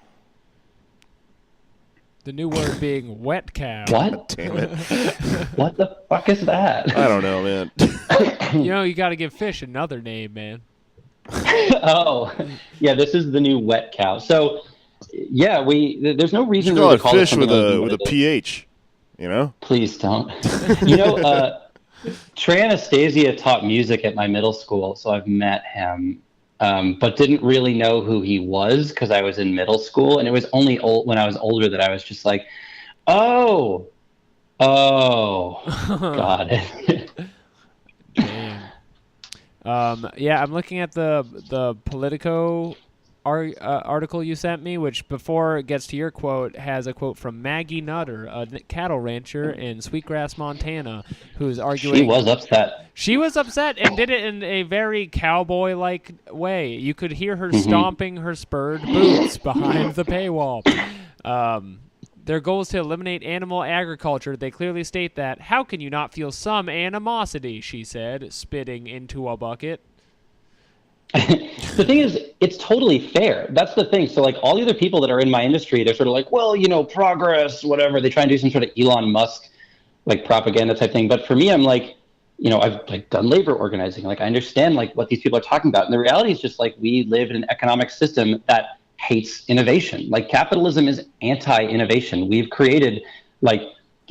C: The new word being wet cow.
D: What?
B: Damn it.
D: What the fuck is that?
B: I don't know, man.
C: You got to give fish another name, man.
D: Oh, yeah, this is the new wet cow. So, yeah, there's no reason
B: to call it
D: call
B: fish
D: it
B: with a pH,
D: Please don't. Trey Anastasia taught music at my middle school, so I've met him, but didn't really know who he was because I was in middle school, and it was only when I was older that I was just like, oh, got it.
C: Damn. I'm looking at the Politico article you sent me, which before it gets to your quote has a quote from Maggie Nutter, a cattle rancher in Sweetgrass, Montana, who's arguing.
D: She was upset.
C: She was upset and did it in a very cowboy-like way. You could hear her stomping her spurred boots behind the paywall. Their goal is to eliminate animal agriculture. They clearly state that. How can you not feel some animosity, she said, spitting into a bucket.
D: The thing is, it's totally fair. That's the thing. So, all the other people that are in my industry, they're sort of like, well, progress, whatever. They try and do some sort of Elon Musk, propaganda type thing. But for me, I'm like, I've done labor organizing. I understand, what these people are talking about. And the reality is just, we live in an economic system that hates innovation. Capitalism is anti-innovation. We've created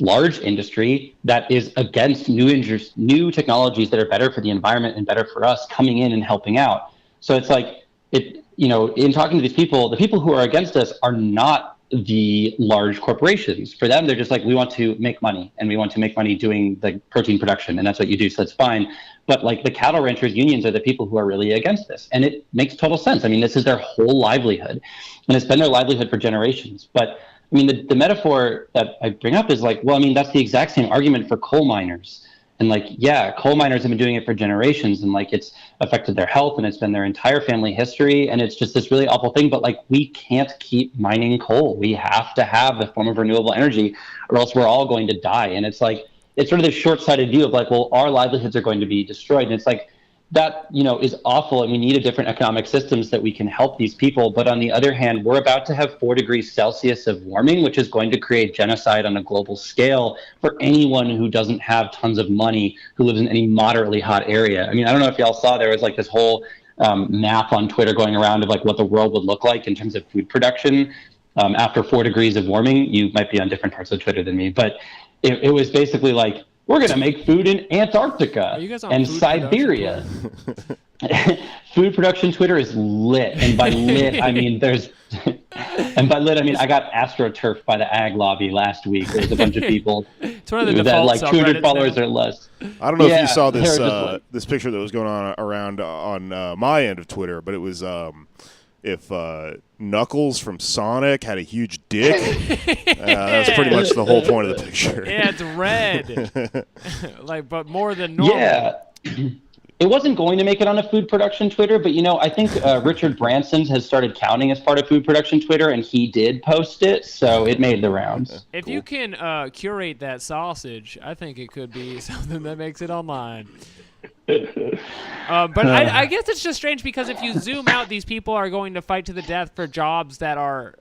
D: large industry that is against new technologies that are better for the environment and better for us coming in and helping out. So it's in talking to these people, the people who are against us are not the large corporations. For them, they're just we want to make money, and we want to make money doing the protein production, and that's what you do, so that's fine. But the cattle ranchers unions are the people who are really against this, and it makes total sense. I mean, this is their whole livelihood, and it's been their livelihood for generations. But I mean, the metaphor that I bring up is that's the exact same argument for coal miners. And coal miners have been doing it for generations, and it's affected their health, and it's been their entire family history, and it's just this really awful thing. But we can't keep mining coal. We have to have a form of renewable energy, or else we're all going to die. And it's it's sort of this short-sighted view of well, our livelihoods are going to be destroyed. And it's that, is awful, and we need a different economic systems that we can help these people. But on the other hand, we're about to have 4 degrees Celsius of warming, which is going to create genocide on a global scale for anyone who doesn't have tons of money, who lives in any moderately hot area. I mean, I don't know if y'all saw, there was this whole map on Twitter going around of what the world would look like in terms of food production. after 4 degrees of warming. You might be on different parts of Twitter than me, but it was basically like, we're going to make food in Antarctica and Siberia. Food production Twitter is lit. And by lit, I mean I got AstroTurf by the ag lobby last week. There's a bunch of people
C: it's one of the
D: that like 200
C: subreddits
D: followers
C: now.
D: or less.
B: I don't know if you saw
D: they're
B: this
D: just like-
B: this picture that was going on around on my end of Twitter, but it was if Knuckles from Sonic had a huge dick. That's pretty much the whole point of the picture.
C: Yeah, it's red. But more than normal.
D: Yeah. It wasn't going to make it on a food production Twitter, but I think Richard Branson has started counting as part of food production Twitter, and he did post it, so it made the rounds.
C: If you can curate that sausage, I think it could be something that makes it online. But I guess it's just strange because if you zoom out, these people are going to fight to the death for jobs that are,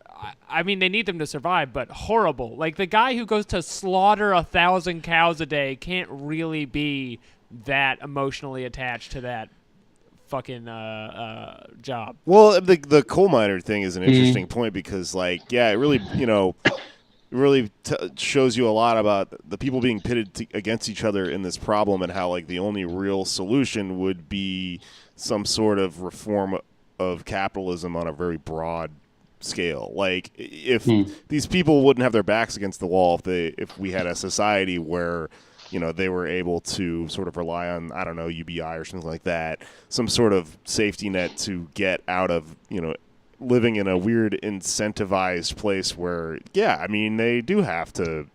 C: I mean, they need them to survive, but horrible. Like the guy who goes to slaughter 1,000 cows a day can't really be that emotionally attached to that fucking job.
B: Well, the coal miner thing is an interesting point because, like, yeah, it really, shows you a lot about the people being pitted against each other in this problem and how, like, the only real solution would be some sort of reform of capitalism on a very broad scale. Like, if these people wouldn't have their backs against the wall if we had a society where they were able to sort of rely on, I don't know, UBI or something like that, some sort of safety net to get out of, living in a weird incentivized place where, yeah, I mean, they do have to,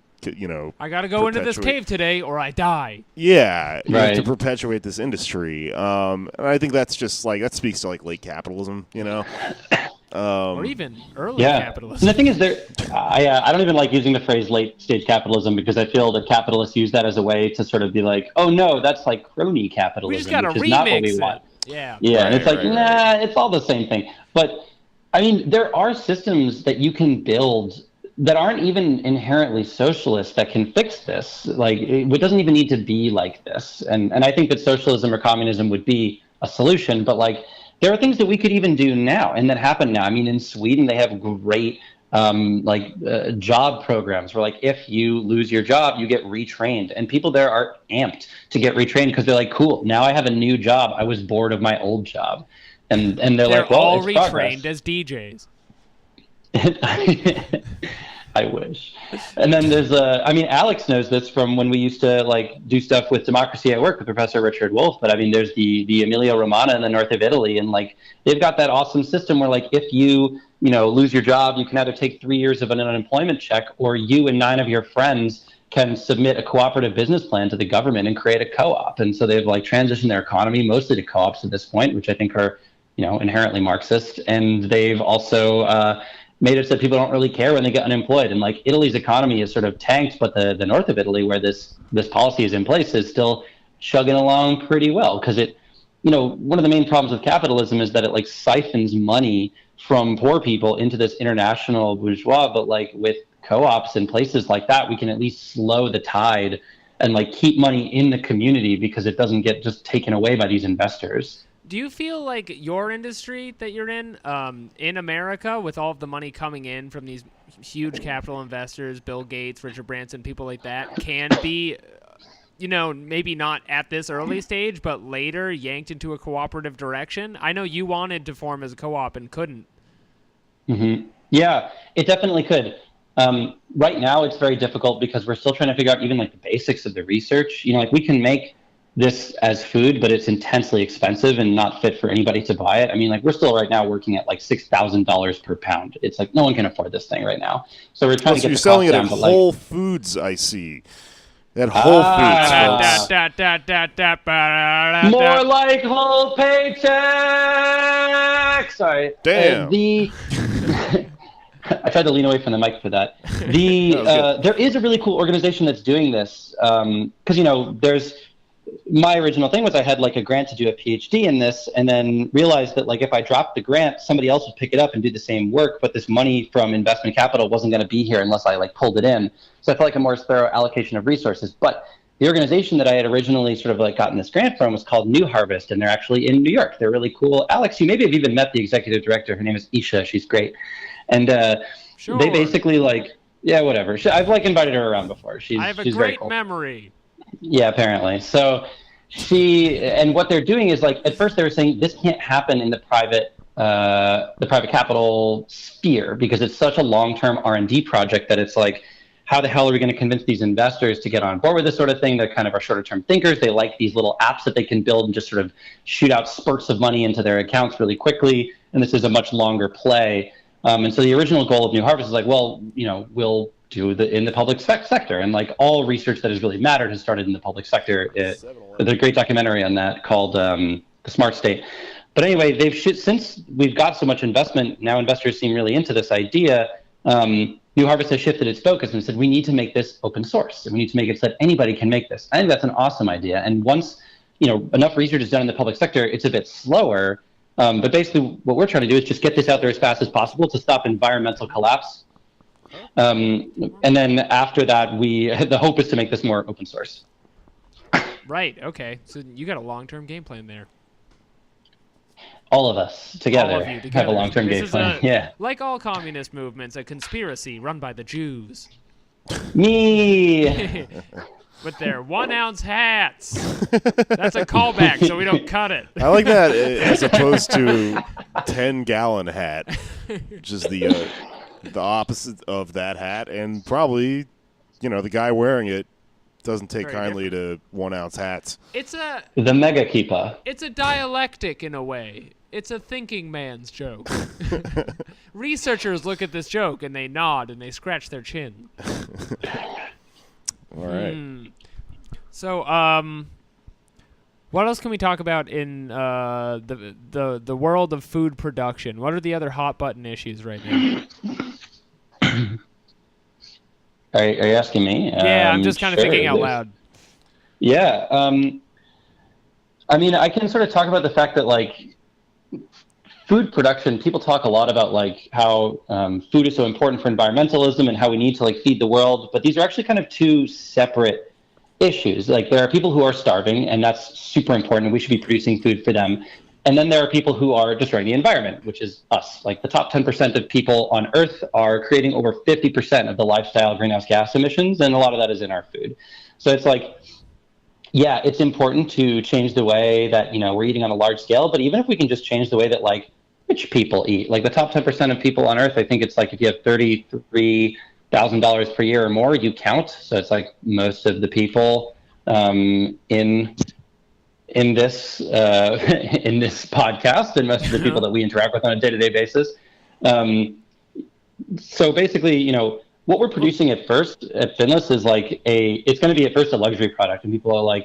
C: I got to go into this cave today or I die.
B: Yeah, you have
D: Right.
B: to perpetuate this industry. And I think that's just like, that speaks to like late capitalism,
C: Or even early
D: And
C: capitalism.
D: the thing is, I don't even like using the phrase late stage capitalism because I feel that capitalists use that as a way to sort of be like, oh no, that's like crony capitalism,
C: We just got to
D: which is not what
C: remix
D: we want.
C: it. Yeah.
D: Yeah, and
B: Right,
D: it's like,
B: right,
D: nah, it's all the same thing. But I mean, there are systems that you can build that aren't even inherently socialist that can fix this. Like, it doesn't even need to be like this. And I think that socialism or communism would be a solution, but like, there are things that we could even do now and that happen now. I mean, in Sweden, they have great job programs where, like, if you lose your job, you get retrained. And people there are amped to get retrained because they're like, cool, now I have a new job. I was bored of my old job. And they're like, well,
C: all
D: it's
C: retrained
D: progress.
C: as DJs.
D: I wish. And then there's Alex knows this from when we used to like do stuff with Democracy at Work with Professor Richard Wolff. But I mean, there's the Emilia Romagna in the north of Italy, and like they've got that awesome system where like if you lose your job, you can either take 3 years of an unemployment check, or you and 9 of your friends can submit a cooperative business plan to the government and create a co-op. And so they've like transitioned their economy mostly to co-ops at this point, which I think are inherently Marxist, and they've also made it so people don't really care when they get unemployed. And like Italy's economy is sort of tanked, but the north of Italy, where this policy is in place, is still chugging along pretty well. Because one of the main problems with capitalism is that it like siphons money from poor people into this international bourgeois. But like with co-ops and places like that, we can at least slow the tide and like keep money in the community because it doesn't get just taken away by these investors.
C: Do you feel like your industry that you're in America, with all of the money coming in from these huge capital investors, Bill Gates, Richard Branson, people like that, can be, maybe not at this early stage, but later yanked into a cooperative direction? I know you wanted to form as a co-op and couldn't.
D: Mm-hmm. Yeah, it definitely could. Right now, it's very difficult because we're still trying to figure out even like the basics of the research. Like we can make this as food, but it's intensely expensive and not fit for anybody to buy it. I mean, like we're still right now working at like $6,000 per pound. It's like no one can afford this thing right now. So we're trying to get
B: you're
D: the
B: selling
D: cost
B: it
D: down.
B: at Whole Foods, I see. At Whole Foods, folks.
D: More like whole paycheck. Sorry.
B: Damn.
D: I tried to lean away from the mic for that. There is a really cool organization that's doing this because there's. My original thing was I had like a grant to do a PhD in this, and then realized that like if I dropped the grant, somebody else would pick it up and do the same work, but this money from investment capital wasn't going to be here unless I like pulled it in. So I felt like a more thorough allocation of resources. But the organization that I had originally sort of like gotten this grant from was called New Harvest, and they're actually in New York. They're really cool. Alex, you maybe have even met the executive director. Her name is Isha. She's great. And
C: Sure.
D: They basically whatever. I've invited her around before.
C: I have a
D: she's very
C: great
D: cool.
C: memory.
D: Yeah, apparently. So what they're doing is at first they were saying this can't happen in the private capital sphere because it's such a long-term R&D project that it's how the hell are we going to convince these investors to get on board with this sort of thing? They're kind of our shorter-term thinkers. They like these little apps that they can build and just sort of shoot out spurts of money into their accounts really quickly. And this is a much longer play. And so the original goal of New Harvest is we'll do in the public sector. And all research that has really mattered has started in the public sector. There's a great documentary on that called The Smart State. But anyway, since we've got so much investment, now investors seem really into this idea. New Harvest has shifted its focus and said, we need to make this open source. And we need to make it so that anybody can make this. I think that's an awesome idea. And once enough research is done in the public sector, it's a bit slower. But basically what we're trying to do is just get this out there as fast as possible to stop environmental collapse. And then after that, the hope is to make this more open source.
C: Right. Okay. So you got a long-term game plan there.
D: All of us together,
C: all of you together
D: have a long-term game plan. Yeah.
C: Like all communist movements, a conspiracy run by the Jews.
D: Me.
C: With their 1-ounce hats. That's a callback, so we don't cut it.
B: I like that as opposed to 10-gallon hat, which is the opposite of that hat, and probably, the guy wearing it doesn't take
C: Very
B: kindly to 1-ounce hats.
D: The mega keeper.
C: It's a dialectic in a way. It's a thinking man's joke. Researchers look at this joke and they nod and they scratch their chin.
B: All right.
C: So, what else can we talk about in the world of food production? What are the other hot button issues right now?
D: Are you asking me?
C: Yeah, I'm just kind of thinking out loud.
D: Yeah. I can sort of talk about the fact that food production, people talk a lot about how food is so important for environmentalism and how we need to feed the world, but these are actually kind of two separate issues. There are people who are starving, and that's super important, and we should be producing food for them. And then there are people who are destroying the environment, which is us. The top 10% of people on Earth are creating over 50% of the lifestyle greenhouse gas emissions, and a lot of that is in our food. So it's yeah, it's important to change the way that, we're eating on a large scale, but even if we can just change the way that rich people eat, the top 10% of people on Earth, I think it's if you have $33,000 per year or more, you count. So it's most of the people in this podcast and most of the people that we interact with on a day-to-day basis. So basically, what we're producing at first at Finless is it's going to be at first a luxury product, and people are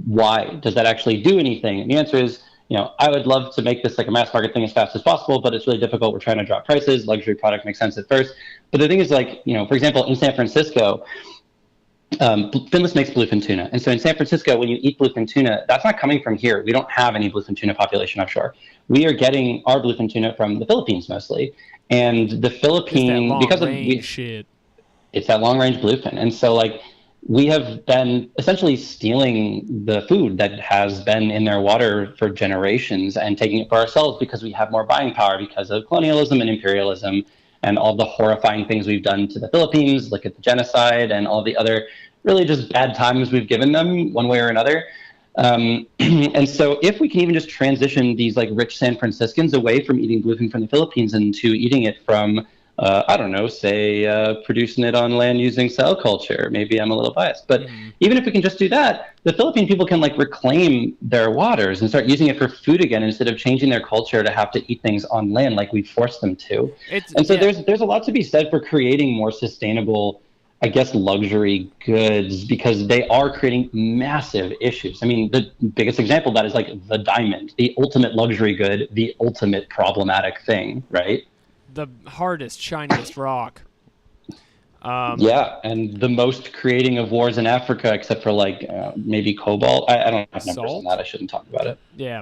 D: why? Does that actually do anything? And the answer is, I would love to make this a mass market thing as fast as possible, but it's really difficult. We're trying to drop prices. Luxury product makes sense at first. But the thing is for example, in San Francisco, Finless makes bluefin tuna. And so in San Francisco, when you eat bluefin tuna, that's not coming from here. We don't have any bluefin tuna population offshore. We are getting our bluefin tuna from the Philippines mostly. And the Philippines, because of it's that long range bluefin. And so we have been essentially stealing the food that has been in their water for generations and taking it for ourselves because we have more buying power because of colonialism and imperialism and all the horrifying things we've done to the Philippines, look at the genocide and all the other really just bad times we've given them one way or another. And so if we can even just transition these rich San Franciscans away from eating bluefin from the Philippines and to eating it from, producing it on land using cell culture. Maybe I'm a little biased, but even if we can just do that, the Philippine people can reclaim their waters and start using it for food again instead of changing their culture to have to eat things on land like we forced them to. There's a lot to be said for creating more sustainable, luxury goods because they are creating massive issues. The biggest example of that is the diamond, the ultimate luxury good, the ultimate problematic thing, right?
C: The hardest, shiniest rock.
D: And the most creating of wars in Africa, except for maybe cobalt. I don't have numbers on that. I shouldn't talk about it. Yeah.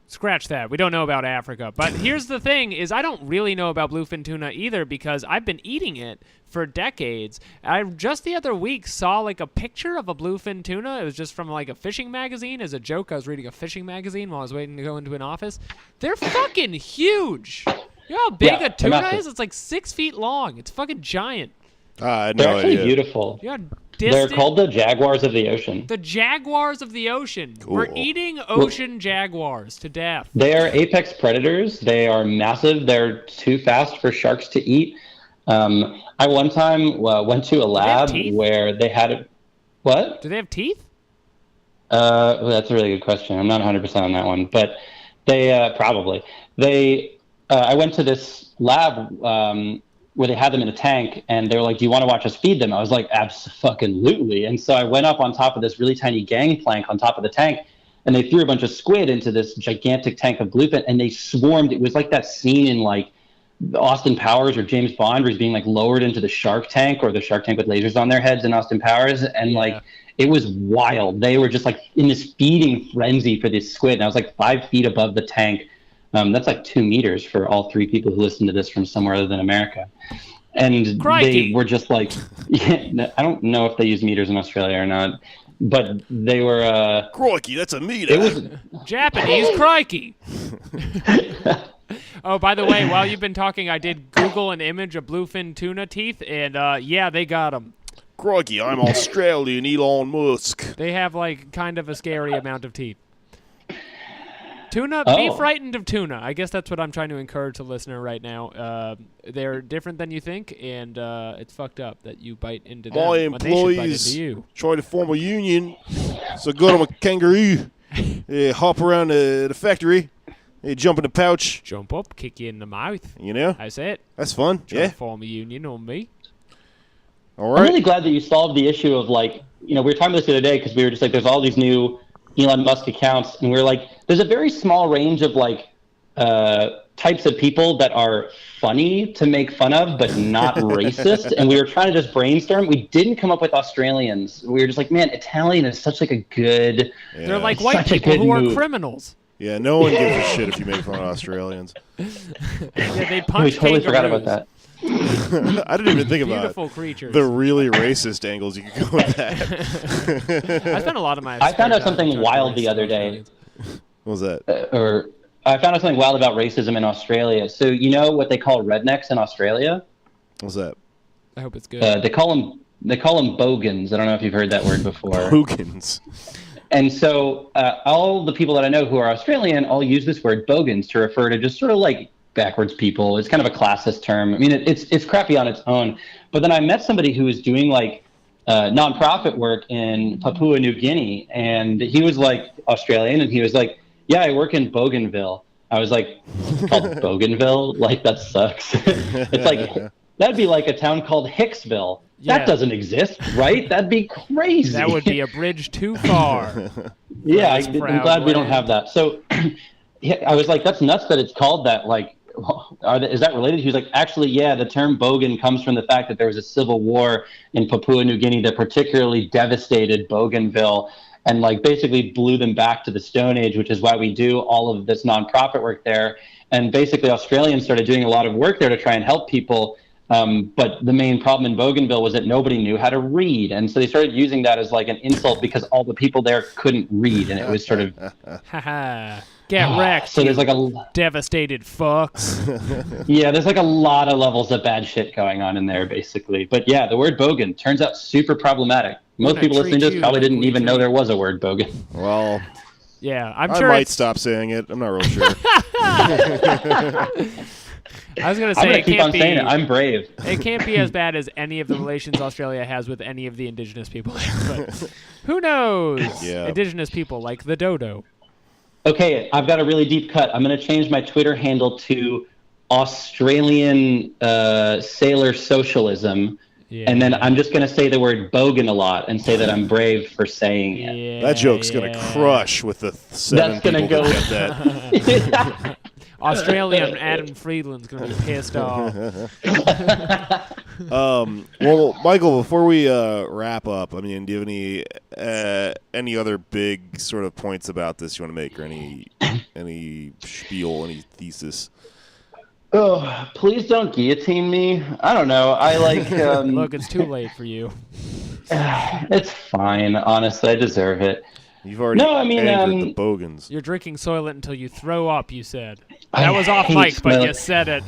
C: Scratch that. We don't know about Africa. But here's the thing is I don't really know about bluefin tuna either because I've been eating it for decades. I just the other week saw a picture of a bluefin tuna. It was just from a fishing magazine. As a joke, I was reading a fishing magazine while I was waiting to go into an office. They're fucking huge. You know how big
D: Yeah,
C: a tuna
D: massive.
C: is? It's like 6 feet long. It's fucking giant.
B: I had
D: They're
B: no
D: actually
B: idea.
D: beautiful.
C: You know how
D: They're
C: distant-
D: called the jaguars of the ocean.
C: the jaguars of the ocean. We're
B: Cool.
C: eating ocean jaguars to death.
D: They are apex predators. They are massive. They're too fast for sharks to eat. I one time went to a lab
C: teeth?
D: where they had it. What?
C: Do they have teeth?
D: That's a really good question. I'm not 100% on that one, but they probably. I went to this lab where they had them in a tank, and they were like, "Do you want to watch us feed them?" I was like, "Abso-fucking-lutely." And so I went up on top of this really tiny gangplank on top of the tank, and they threw a bunch of squid into this gigantic tank of bluefin, and they swarmed. It was like that scene in like Austin Powers or James Bond where he's being like lowered into the shark tank, or the shark tank with lasers on their heads in Austin Powers, and like it was wild. They were just like in this feeding frenzy for this squid, and I was like 5 feet above the tank. That's like 2 meters for all 3 people who listen to this from somewhere other than America. And
C: Crikey.
D: they were just like, I don't know if they use meters in Australia or not, but they were.
B: Crikey, that's a meter.
D: It was.
C: Japanese crikey. Oh, by the way, while you've been talking, I did Google an image of bluefin tuna teeth, and yeah, they got them.
B: Crikey, I'm Australian Elon Musk.
C: They have like kind of a scary amount of teeth. Tuna,
D: Oh.
C: be frightened of tuna. I guess that's what I'm trying to encourage the listener right now. They're different than you think, and it's fucked up that you bite into them
B: My
C: when they should bite
B: employees
C: into you.
B: try to form a union, so go to a kangaroo, hop around the factory, jump in the pouch,
C: Jump up, kick you in the mouth.
B: you know?
C: That's it.
B: That's fun,
C: Try
B: yeah.
C: to form a union on me.
B: All
D: I'm
B: right.
D: really glad that you solved the issue of like, we were talking about this the other day because we were just like, there's all these new Elon Musk accounts, and we're like, there's a very small range of like types of people that are funny to make fun of, but not racist. And we were trying to just brainstorm. We didn't come up with Australians. We were just like, man, Italian is such like a good.
B: Yeah.
C: They're like white
D: Such a
C: people
D: good
C: who are
D: move.
C: criminals.
B: Yeah, no one gives a shit if you make fun of Australians.
C: Yeah, they
D: We
C: punch
D: totally forgot about
C: kangaroos.
D: that.
B: I didn't even think about
C: Beautiful creatures.
B: the really racist angles you could go with that.
C: I spent a lot of my.
D: I found out
C: spare time
D: something
C: talking
D: wild
C: to
D: the other day.
C: Australians.
B: What was that?
D: Or I found out something wild about racism in Australia. So you know what they call rednecks in Australia?
B: What was that?
C: I hope it's good.
D: They call them Bogans. I don't know if you've heard that word before.
B: Bogans.
D: And so all the people that I know who are Australian all use this word Bogans to refer to just sort of like backwards people. It's kind of a classist term. I mean, it's crappy on its own. But then I met somebody who was doing like nonprofit work in Papua New Guinea, and he was like Australian, and he was like, "Yeah, I work in Bougainville." I was like, "It's called Bougainville? Like that sucks." It's like that'd be like a town called Hicksville.
C: Yeah.
D: That doesn't exist, right? That'd be crazy.
C: That would be a bridge too far.
D: Yeah,
C: this
D: I'm
C: proud
D: glad we don't
C: land.
D: have that. So yeah, I was like, that's nuts that it's called that. Like, is that related? He was like, actually, yeah, the term Bogan comes from the fact that there was a civil war in Papua New Guinea that particularly devastated Bougainville and like basically blew them back to the Stone Age, which is why we do all of this nonprofit work there. And basically Australians started doing a lot of work there to try and help people. But the main problem in Bougainville was that nobody knew how to read. And so they started using that as like an insult because all the people there couldn't read. And it was sort of,
C: Haha. Get wrecked.
D: so
C: you
D: there's like a,
C: devastated fucks.
D: yeah, there's like a lot of levels of bad shit going on in there basically. But yeah, the word Bogan turns out super problematic. Most
C: gonna
D: people listening
C: treat
D: to this
C: you
D: probably
C: like
D: didn't
C: we
D: even know
C: treat-
D: there was a word Bogan.
B: Well,
C: Yeah, I'm
B: I
C: sure.
B: might
C: It's,
B: stop saying it. I'm not real sure.
C: I was gonna
D: I'm
C: say
D: going to
C: it
D: keep
C: can't
D: on
C: be.
D: saying it. I'm brave.
C: It can't be as bad as any of the relations Australia has with any of the indigenous people there. But who knows?
B: Yeah.
C: Indigenous people like the dodo.
D: Okay, I've got a really deep cut. I'm going to change my Twitter handle to Australian Sailor Socialism.
C: Yeah.
D: And then I'm just going to say the word bogan a lot and say that I'm brave for saying it.
C: Yeah,
B: That joke's going to crush with the 7
D: That's gonna
B: people
D: go-
B: that get that.
C: Australian Adam Friedland's gonna be pissed off.
B: Well, Michael, before we wrap up, I mean, do you have any other big sort of points about this you want to make, or any spiel, any thesis?
D: Oh, please don't guillotine me. I don't know. I like.
C: Look, it's too late for you.
D: It's fine. Honestly, I deserve it.
B: You've already
D: No, I mean,
B: angered the Bogans.
C: You're drinking Soylent until you throw up, you said. That was off
D: hate
C: mic, but
D: smelling-
C: you said it.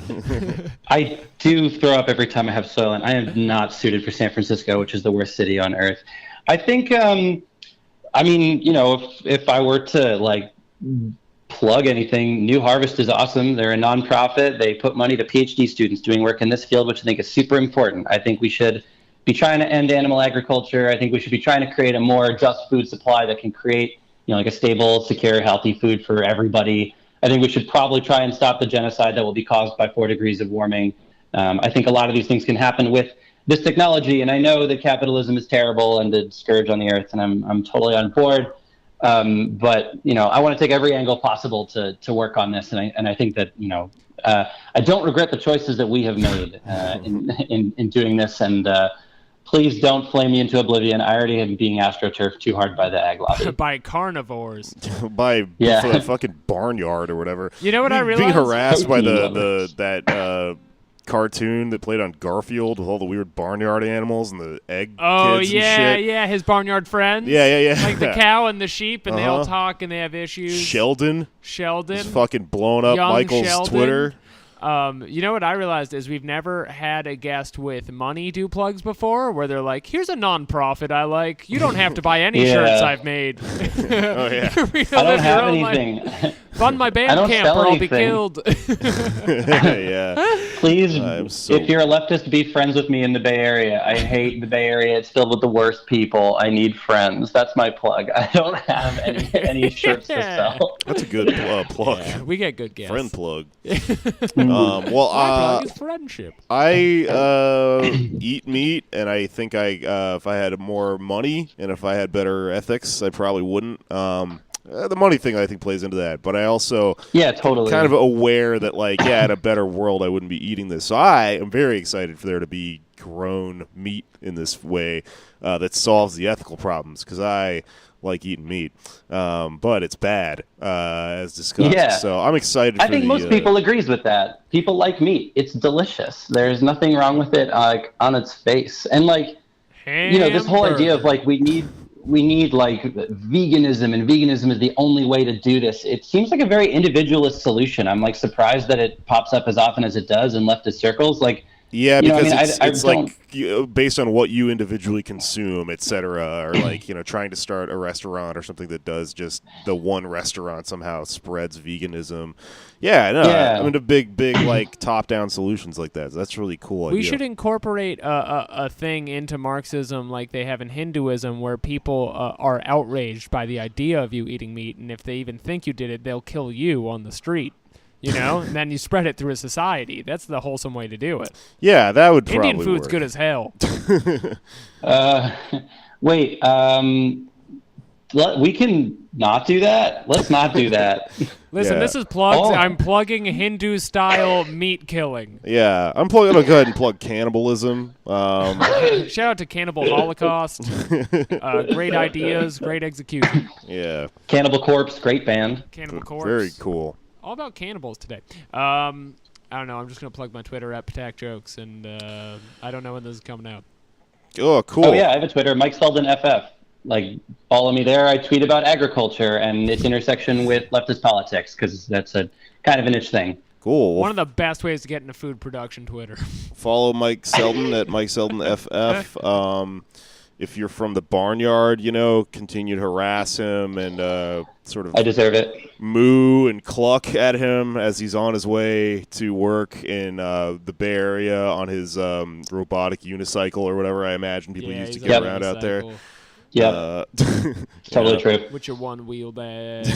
D: I do throw up every time I have Soylent. I am not suited for San Francisco, which is the worst city on earth. I think, I mean, you know, if I were to like plug anything, New Harvest is awesome. They're a nonprofit. They put money to PhD students doing work in this field, which I think is super important. I think we should be trying to end animal agriculture. I think we should be trying to create a more just food supply that can create, you know, like a stable, secure, healthy food for everybody. I think we should probably try and stop the genocide that will be caused by 4 degrees of warming. I think a lot of these things can happen with this technology, and I know that capitalism is terrible and a scourge on the earth, and I'm totally on board. But you know, I want to take every angle possible to work on this, and I think that, you know, I don't regret the choices that we have made in doing this, and please don't flame me into oblivion. I already am being astroturfed too hard by the ag lobby.
C: By carnivores.
B: by the fucking Barnyard or whatever.
C: You know what I realized?
B: Being harassed by that cartoon that played on Garfield with all the weird barnyard animals and the egg kids and shit.
C: Yeah, his barnyard friends.
B: Yeah.
C: Like the cow and the sheep, and they all talk and they have issues.
B: Sheldon.
C: Sheldon.
B: Fucking blowing up
C: Young
B: Michael's
C: Sheldon.
B: Twitter.
C: You know what I realized is we've never had a guest with money do plugs before, where they're like, "Here's a non-profit I like. You don't have to buy any shirts I've made."
B: Oh yeah.
D: I don't have anything.
C: Fund my band camp or I'll be killed.
B: Yeah.
D: Please, if you're a leftist, be friends with me in the Bay Area. I hate the Bay Area. It's filled with the worst people. I need friends. That's my plug. I don't have any shirts to sell.
B: That's a good plug.
C: Yeah, we get good guests.
B: Friend plug.
C: My plug is friendship.
B: I eat meat, and I think if I had more money and if I had better ethics, I probably wouldn't. The money thing, I think, plays into that. But I also
D: totally
B: kind of aware that, like, in a better world, I wouldn't be eating this. So I am very excited for there to be grown meat in this way that solves the ethical problems, because I like eating meat, but it's bad, as discussed.
D: Yeah.
B: So I'm excited.
D: I think most people agrees with that. People like meat. It's delicious. There's nothing wrong with it, like, on its face. And like, you know, this whole idea of like we need like veganism, and veganism is the only way to do this. It seems like a very individualist solution. I'm like surprised that it pops up as often as it does in leftist circles. Like,
B: yeah, because it's
D: I
B: like based on what you individually consume, etc., or like, you know, trying to start a restaurant or something that does just the one restaurant somehow spreads veganism. Yeah, no, I'm into big like top-down solutions like that. So that's really cool.
C: We should incorporate a thing into Marxism like they have in Hinduism, where people are outraged by the idea of you eating meat, and if they even think you did it, they'll kill you on the street. You know, and then you spread it through a society. That's the wholesome way to do it.
B: Yeah, that would probably
C: Indian food's
B: work.
C: good as hell.
D: Wait, we can not do that? Let's not do that.
C: Listen, this is plugs. I'm plugging Hindu-style meat killing.
B: Yeah, I'm going to go ahead and plug cannibalism.
C: Shout out to Cannibal Holocaust. Great ideas, great execution.
B: Yeah.
D: Cannibal Corpse, great band.
C: Cannibal Corpse.
B: Very cool.
C: All about cannibals today. I don't know. I'm just going to plug my Twitter at Patak Jokes, and I don't know when this is coming out.
B: Oh, cool.
D: Oh, yeah, I have a Twitter, Mike Selden FF. Like, follow me there. I tweet about agriculture and its intersection with leftist politics, because that's a kind of a niche thing.
B: Cool.
C: One of the best ways to get into food production, Twitter.
B: Follow Mike Selden at Mike Selden FF. If you're from the Barnyard, you know, continue to harass him and sort of
D: I deserve it.
B: Moo and cluck at him as he's on his way to work in the Bay Area on his robotic unicycle or whatever I imagine people used to get around out there.
D: Yeah, totally true.
C: With your one wheelbase.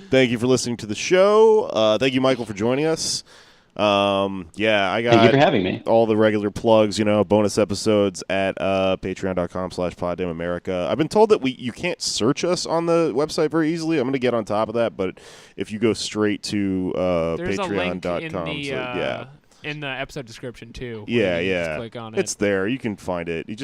B: Thank you for listening to the show. Thank you, Michael, for joining us. Yeah, I got
D: Thank you for having me.
B: all the regular plugs, you know, bonus episodes at patreon.com/PodDamnAmerica. I've been told that you can't search us on the website very easily. I'm going to get on top of that, but if you go straight to
C: There's
B: patreon.com,
C: a link in the episode description too.
B: Yeah.
C: Just click on it.
B: It's there. You can find it. You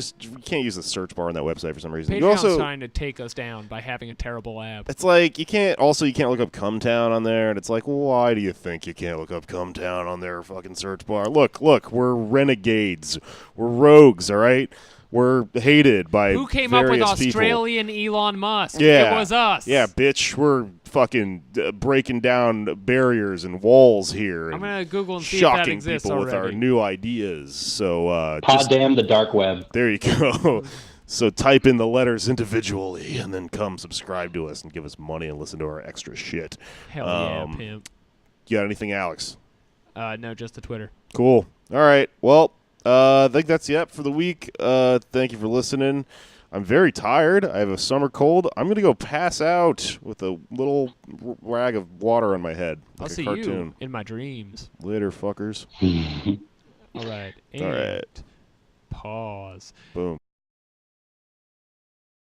B: can't use the search bar on that website for some reason.
C: Patreon's trying to take us down by having a terrible app.
B: It's like you can't look up Cumtown on there, and it's like, well, why do you think you can't look up Cumtown on their fucking search bar? Look, we're renegades. We're rogues, all right? We're hated by
C: Who came up with
B: various people.
C: Australian Elon Musk?
B: Yeah.
C: It was us.
B: Yeah, bitch. We're fucking breaking down barriers and walls here.
C: I'm gonna Google and see if
B: shocking
C: that exists
B: people
C: already.
B: with our new ideas. So
D: damn the dark web.
B: there you go. So type in the letters individually and then come subscribe to us and give us money and listen to our extra shit.
C: Hell yeah, pimp.
B: You got anything, Alex?
C: No, just the Twitter.
B: Cool. All right. Well, I think that's it for the week. Thank you for listening. I'm very tired. I have a summer cold. I'm going to go pass out with a little rag of water on my head. Like
C: I'll
B: a
C: see
B: cartoon.
C: you in my dreams.
B: Later, fuckers.
C: All right.
B: All right.
C: Pause.
B: Boom.